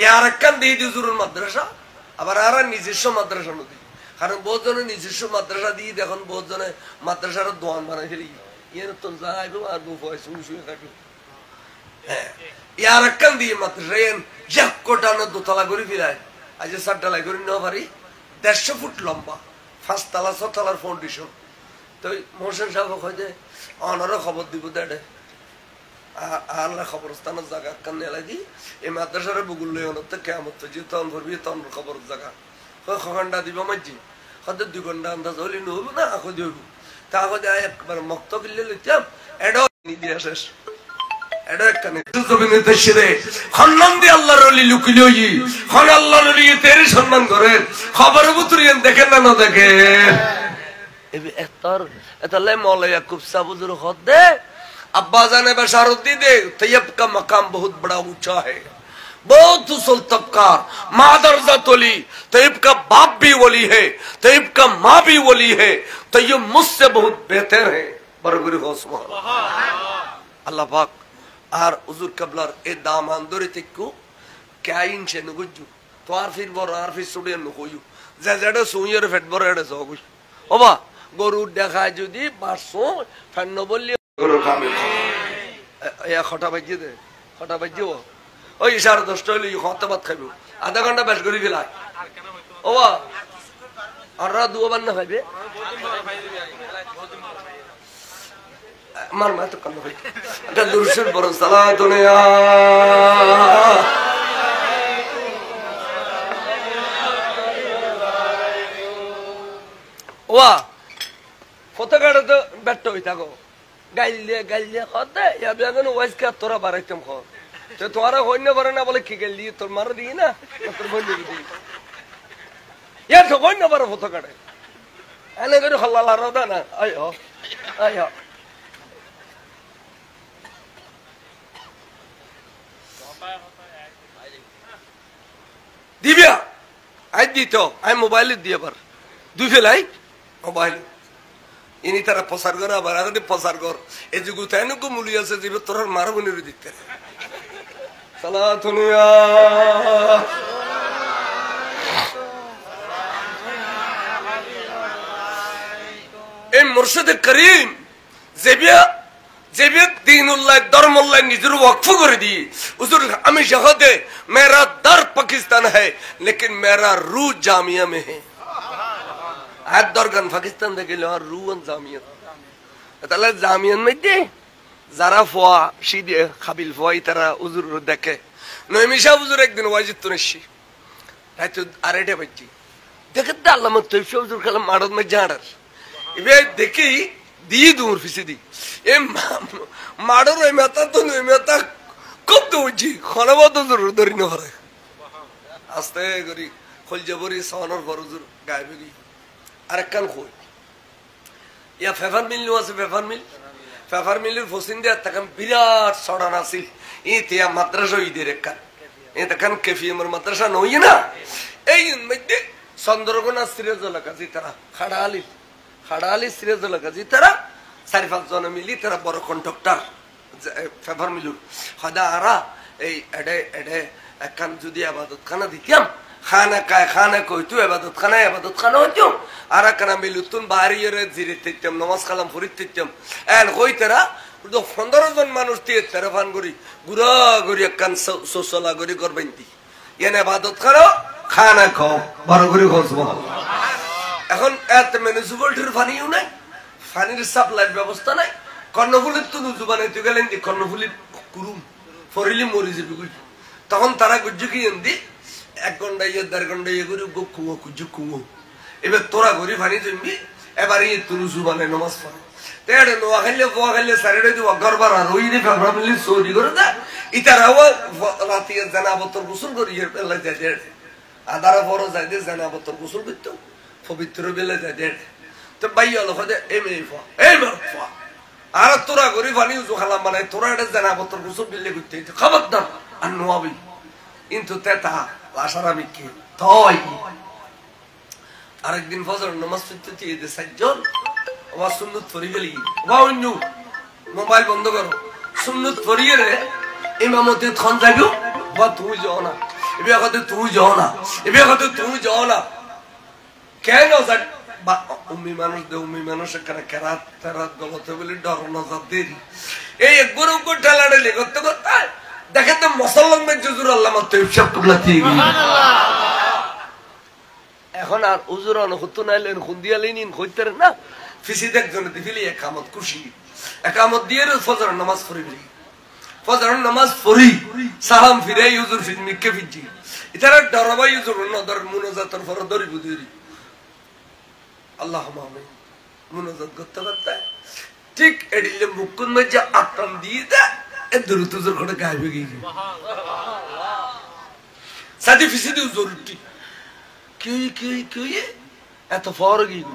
Speaker 2: ইয়ার একখান দিয়ে দি জরুর মাদ্রাসা আবার আর নিজস্ব মাদ্রাসা নদী কারণ বহুত জনের নিজস্ব মাদ্রাসা দিয়ে দেখুন বহুত জনে মাদ্রাসার দোয়ান বানাই ফেলি ইয়ার তো যাইবো আর বউ পয়সা শুয়ে থাকবে यार अक्कल दिए मत रेन जब कोटा न दो तला गुरी फिराए आज सात तला गुरी न भारी 150 फुट लंबा 5 तला 6 तलार फाउंडेशन तो मोहसिन साहब कहते অনর খবর দিব দেড়ে আল্লাহ খবরস্থান জায়গা কান্নে লাগি এই মাদ্রাসার বগুল লই অনত কিয়ামত যে তন ভরবি তন খবর জায়গা কয় খন্ডা দিব মাঝি কত 2 ঘন্টা আন্দাজ হলি নব না আখো দিব তা আখো দেয় একবার মক্ত বিল্লে লইতাম এডো নি দিয়া শেষ এডো একখানে জমিনে দেশে খন্ডন দি আল্লাহর ওলি লুকিলো ই খন আল্লাহর ওলি তেরি সম্মান করে খবর বুতুরিয়েন দেখেন না না দেখেন এবে একতর এতলে মৌলা ইয়াকুব সাহেব হুজুর খদে अब्बा जाने बशारत दी दे तैयब का मकाम बहुत बड़ा ऊंचा है बहुत उसल तबकार मादरजा तोली तैयब का बाप भी वली है तैयब का माँ भी वली है तैयब मुझसे बहुत बेहतर है बरगुरी हो सुभान अल्लाह पाक आर हुजूर कबलार ए दामान दोरे तिक्कू क्या इंचे नुगुजु तो आर फिर सुड़े नुकोयु जेजेडे सुइयर फेट बरेडे सोगु ओबा गरु देखाय যদি 500 ফেন্ন বললি খটা বাজিয়ে দে খটা বাজিয়ে ওই 10:30 হইলে খতা ভাত খাইব আধা ঘন্টা বেশ করে গেলাই ও আর রাত দুবার না খাইবে মার মা তো কান্না ভাই এটা দুরুদের বড় সালাত দুনিয়া ওয়া ফটোগাড়ে তো ব্যর্থ হই থাকো গাইলে খদে ইয়া বেগন ওয়াজ কা তোরা বারাইতাম খ তো তোরা হইন করে না বলে কি গাইলি তোর মার দি না তোর বন্ধু দি ইয়া তো কই না পারে ফটো কাটে এনে করে হল্লা লারদা না আয় আয় দিবিয়া আই দিত আই মোবাইলে দিয়ে পার দুই ফেলাই মোবাইল ইনি তারা প্রচার করে আবার আগে প্রচার কর এই যে গুতায় নকো মুলি আছে যে তোর মারা বনির দিতে সালাতুনিয়া এই মুর্শিদে করিম যেবিয়া দীনুল্লাহ ধর্মুল্লাহ নিজের ওয়াকফ করে দিয়ে হুজুর আমি শহদে মেরা দর পাকিস্তান है लेकिन मेरा रूह जामिया में है আর দরগান পাকিস্তান থেকে আর রুয়ান জামিয়া তাহলে জামিয়ান মধ্যে যারা ফোয়া সিদে খাবিল ফোয়াই তারা হুজুর দেখে নয়মিশা হুজুর একদিন ওয়াজিদ তো নিশি রাইতো আড়াইটা বাজছি দেখে তো আল্লাহ তৈফ হুজুর কালাম মারদ মধ্যে আড়ার এবার দেখি দিয়ে দূর ফিসে দি এ মাড়র ওই মেতা তো নই মেতা খুব দৌড়ছি খনাবাদ হুজুর ধরি না হরে আস্তে করি খোল যাবরি সাওয়ানোর পর হুজুর গায়েবে গিয়ে আরেকখান খোল ইয়া ফেফার মিল আছে ফেফার মিলের ফসিন দিয়ে তখন বিরাট সড়ান আসিল ইতিয়া মাদ্রাসা ঈদের একখান এ তখন কেফি আমার মাদ্রাসা নই না এই মধ্যে চন্দ্রকোনা সিরাজুল কাজী তারা খাড়ালি সিরাজুল কাজী তারা 4-5 জন মিলি তারা বড় কন্ট্রাক্টর ফেফার মিলুর হদা আরা এই এডে একখান যদি আবাদত খানা দিতাম খানা কইতো আবাদত খানা হইতো আর একখানা মিলুতুন বাড়িয়ে জিরে তেতাম নমাজ কালাম ফরিদ তেতাম এন কই তারা 15 জন মানুষ দিয়ে তেরফান করি গুড়া গড়ি একখান সোসলা গড়ি করবেন দি এনে আবাদত খানা খাও বড় করে খাও এখন এত মিউনিসিপালিটির পানিও নাই পানির সাপ্লাইয়ের ব্যবস্থা নাই কর্ণফুলির তো নুজু বানাইতে গেলেন দি কর্ণফুলির কুরুম ফরিলি মরি যাবে তখন তারা গুজ্জু কি এমদি 1 ঘন্টা 1.5 ঘন্টা করে কুয়ো কুজ্জু কুয়ো এবার তোরা গরি পানি জমবি এবার এই তুলুজু বানাই নমাজ পড়ে তেড়ে নোয়া খাইলে সাইডে দি গরবার আর ওই রে ফেব্রুয়ারি সৌদি করে দা ইতারাও রাতে জানাবতর গোসল করি বেলা যায় আদারা বড় যায় দে জানাবতর গোসল করতো পবিত্র বেলা যায় তো ভাই হলো হদে এমএফা আর তোরা গরি পানি উজু খালাম মানে তোরা এটা জানাবতর গোসল বিলে করতে খবরদার আর নোয়াবি কিন্তু তেতা লাশারামি কি তয় আরেকদিন ফজর নামাজ পড়তে দিয়ে দে সাজ্জন ওয়া সুন্নাত পড়ি গেলি ওয়া অন্য মোবাইল বন্ধ করো সুন্নাত পড়িয়ে রে ইমামতে খান যাইবো বা তুই যাও না এবে কথা তুই যাও না কেন যাক বা উম্মি মানুষ এখানে কেরাত গলতে বলি ডর নজর দেরি এই একবারও কো ঢালাড়ে করতে দেখেন তো মুসলমান মে জুজুর আল্লাহ মত সব কুবলা ঠিক এখন আর হুজুর অনুহত নাইলেন খুন্দিয়ালেন কইতের না ফিসিদ একজন দিলি একামত খুশি একামত দিয়ে ফজর নামাজ পড়ি সালাম ফিরে হুজুর ফিজ মিকে ফিজি ইতারা ডরবাই হুজুর নদর মুনাজাতের ফর দরি বুদিরি আল্লাহুম্মা আমিন মুনাজাত করতে ঠিক এডিলে মুকুন মধ্যে আত্ম দিয়ে দে এদরু তুজুর করে গাইবে গিয়ে সাদি ফিসিদি জরুরি কি এত ফর গিয়ে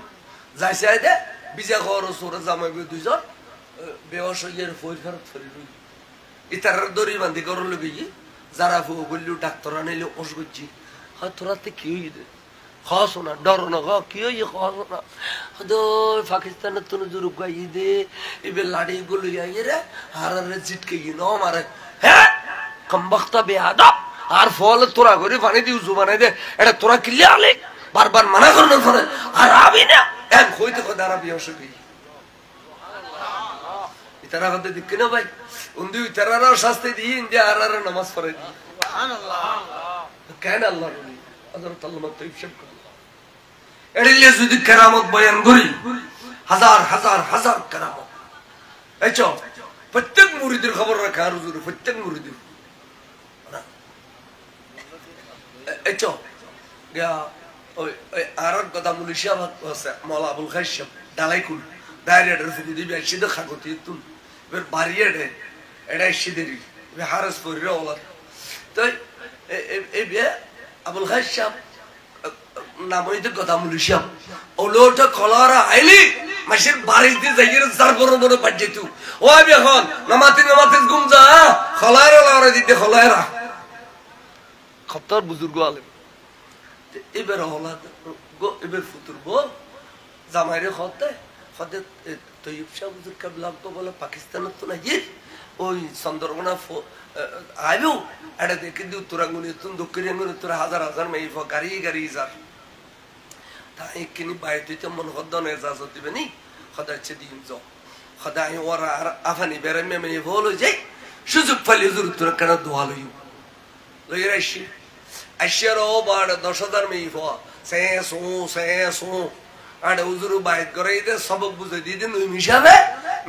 Speaker 2: যাইছে দে বিজা ঘর সোরা জামাইবে দুইজন বেওয়াশ হইয়ার ফইর ফেরত ফরি রই ইতার দড়ি বান্ধি করল গিয়ে যারা ফু বললু ডাক্তার আনিলে ওষ করছি হয় তোরাতে কি হইছে খাস না ডর না কি হইছে খাস না হদো পাকিস্তানের তো জুরুক গাই দে এবে লাড়ি গুলো আইয়ে রে হারারে জিটকে গি ন মারে হ্যাঁ কমবখতা বেআদব আর ফল তোরা করে পানি দিউ জুবানে দে এটা তোরা কিলে আলে বারবার মানা করন করে আর আবি না এক হইতে খোদারা বিয়স গই ইতারা হতে দিক না ভাই উন্দি ইতারা শাস্তি দিন যে আর নামাজ পড়ে দি সুবহানাল্লাহ কেন আল্লাহ বলি হযরত আল্লাহ তাইব সব করে এড়িলে যদি কেরামত বয়ান করি হাজার কেরামত এইচো প্রত্যেক মুরিদের খবর রাখা আর হুজুর প্রত্যেক মুরিদের এইচো গয়া ওই আর কথা মুলিশিয়া আছে মাওলা আবুল খাইশাম ডালাইকুল ডাইরেক্টর ফুকু দিবি সিধা খাগতি তুল এর বাড়িয়ে দে এটা সিদেরি হারাস পরিরে ওলা তো এই বে আবুল খাইশাম নাম হইতে কথা মুলিশাম ওলোটা কলারা আইলি মাসের বাড়িতে যাইয়ে যার বড় বড় বাদ যেত ও আমি এখন নামাতে ঘুম যা খলায়রা লারা দিতে খলায়রা খপ্তার বুজুর্গ আলেম এবার হলা এবার ফুতুর বল জামাইরে হতে হতে তৈব শাহ বুজুর্গ কাবলাম তো বলে পাকিস্তানের তো না গিয়ে ওই চন্দ্রকোনা আইবো এটা দেখে দিও তোরা গুলি তুন দক্ষিণ আঙ্গুলি তোরা হাজার হাজার মেয়ে গাড়ি গাড়ি যার তাই কিনি বাইরে মন হদ্দনে এজাজত দিবে নি খদাচ্ছে দিন যাও খদাই ওরা আর আফানি বেড়ামে মেয়ে বলো যাই সুযোগ পালি হুজুর তোরা কেন দোয়া লইও লইয়ের আইসিয়ার ও বাড় 10,000 মেয়ে হওয়া সে আর হুজুর বাইর করে দে সবক বুঝে দিয়ে দিন ওই মিশাবে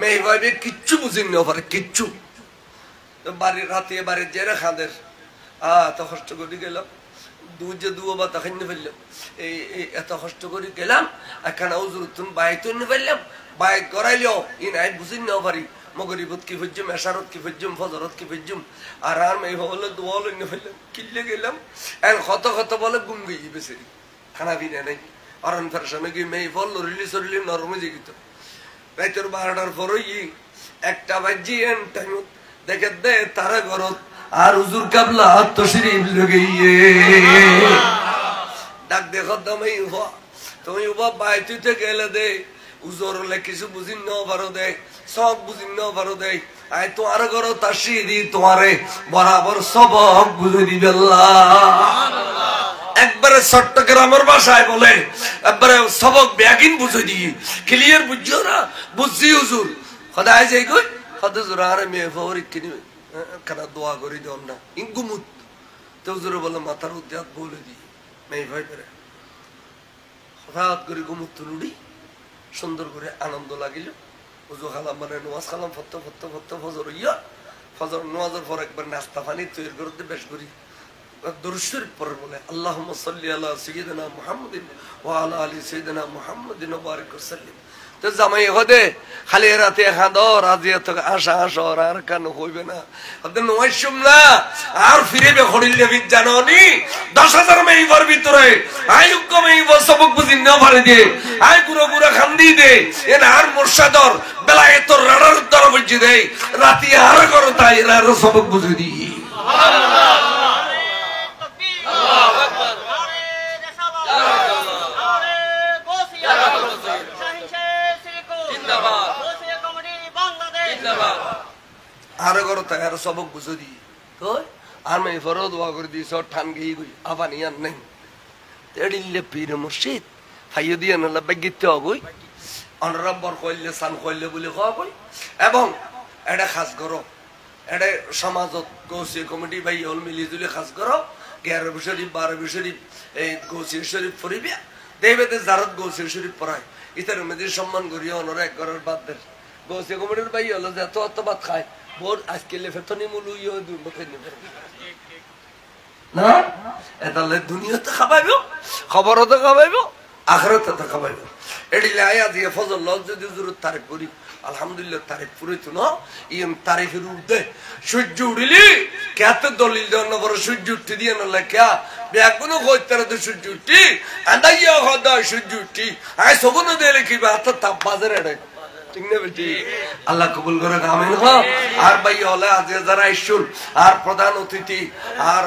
Speaker 2: মেয়ে ভাইবে কিচ্ছু বুঝিনি ওপরে কিচ্ছু বাড়ির রাতে বাড়ির জেরে খাদের এত কষ্ট করে গেলাম দুও বা তখন ফেললাম এই এত কষ্ট করে গেলাম একখানা হুজুর তুমি বাইক তো ফেললাম বাইক করাইলেও ই নাই বুঝিন না পারি মগরিবত কি ফজ্জুম এশারত কি ফজ্জুম ফজরত কি ফজ্জুম আর মেয়ে হলে দোয়া লইনে ফেললাম কিল্লে গেলাম এখন কত বলে গুম গিয়ে বেসেরি খানা পিনা নাই অরণ ফেরসানে গিয়ে মেয়ে ফল সরিলি নরমে যে গিত রাইতের 12টার পরই একটা বাজি এন টাইম দেখে দে তারা ঘরত আর হুজুর কাবলা তো শরীফ লগিয়ে ডাক দেখো তুমি উবা বাইতুতে গেলে দে উজোর হলে কিছু বুঝিন ন পারো দে সব বুঝিন ন পারো দে আই তোমার ঘর তাসি দি তোমারে বরাবর সবক বুঝে দিবে একবারে চট্টগ্রামের ভাষায় বলে একবারে সবক ব্যাগিন বুঝে দিই ক্লিয়ার বুঝছো না বুঝছি হুজুর খোদায় যাই কই খোদা জোরারে মেয়ে ফওরি কিনি খানা দোয়া করি দেন না ইনগুমুত তো হুজুরে বলে মাথার উদ্যাত বলে দি মেয়ে ভাই পেরে হঠাৎ করে গুমুত তুলুড়ি সুন্দর করে আনন্দ লাগিল উজু খালাম মানে নামাজ খালাম ফত্ত ফজর ইয়া ফজর নামাজের পর একবার নাস্তা পানি তৈরি করতে বেশ করি দুরূদ শরীফ পড়ে বলে আল্লাহুম্মা সাল্লি আলা সাইয়্যিদিনা মুহাম্মাদিন ওয়া আলা আলি সাইয়্যিদিনা মুহাম্মাদিন ওয়া বারিক ওয়াসাল্লিম তো জামাই হদে খালি রাতে খাদো রাজিয়া তো আশা আর কান হইবে না হদে নয়সুম না আর ফিরেবে খড়িলে বি জাননি 10,000 মেইবার ভিতরে আই হুকুম এই সবক বুঝিন না পারে দে আই পুরো খান্দি দে এন আর মুর্শিদর বেলায়েতর রাডার উত্তর বুঝি দে রাতে আর করো তাই আর সবক বুঝি দি সুবহানাল্লাহ আর করো তাই আর সবক বুঝে দি তো আর মেয়ে ফরো দোয়া করে দিস ঠান গিয়ে গই আবানি আর নেই তেড়িলে পীর মুর্শিদ ফাইয় দিয়ে নালা বাগিতে হগই অনরব্বর কইলে সান কইলে বলে খাওয়া কই এবং এটা খাস করো এটা সমাজত গৌসি কমিটি ভাই হল মিলি জুলি খাস করো 11 শরীফ 12 শরীফ এই গৌসি শরীফ পড়িবে দেবেতে জারত গৌসি শরীফ পড়ায় ইতার মধ্যে সম্মান করিয়া অনর এক ঘরের বাদ দেন গৌসি কমিটির ভাই হলো যে এত ভাত খায় বোর আজকে লেফেতনি মুলু ইয়ে দুর্মুখে নেবে না এতালে দুনিয়াতে খাবাইব খবরতে খাবাইব আখিরাতে খাবাইব এডিলে আয়া দিয়ে ফজল লজ যদি জরুরত তারিফ করি আলহামদুলিল্লাহ তারিফ পুরো তো না ইম তারিফের উঠে সূর্য উড়িলি কেত দলিল দেন বড় সূর্য উঠতে দিয়ে না লেখা বেগুনো কইতারে তো সূর্য উঠি আন্দাইয়া খদা সূর্য উঠি আই সগুনো দেলে কি বাত তাপ বাজারে রে আল্লাহ কবুল করে আমিন। আর ভাই হলে আজ যারা ইসুল আর প্রধান অতিথি আর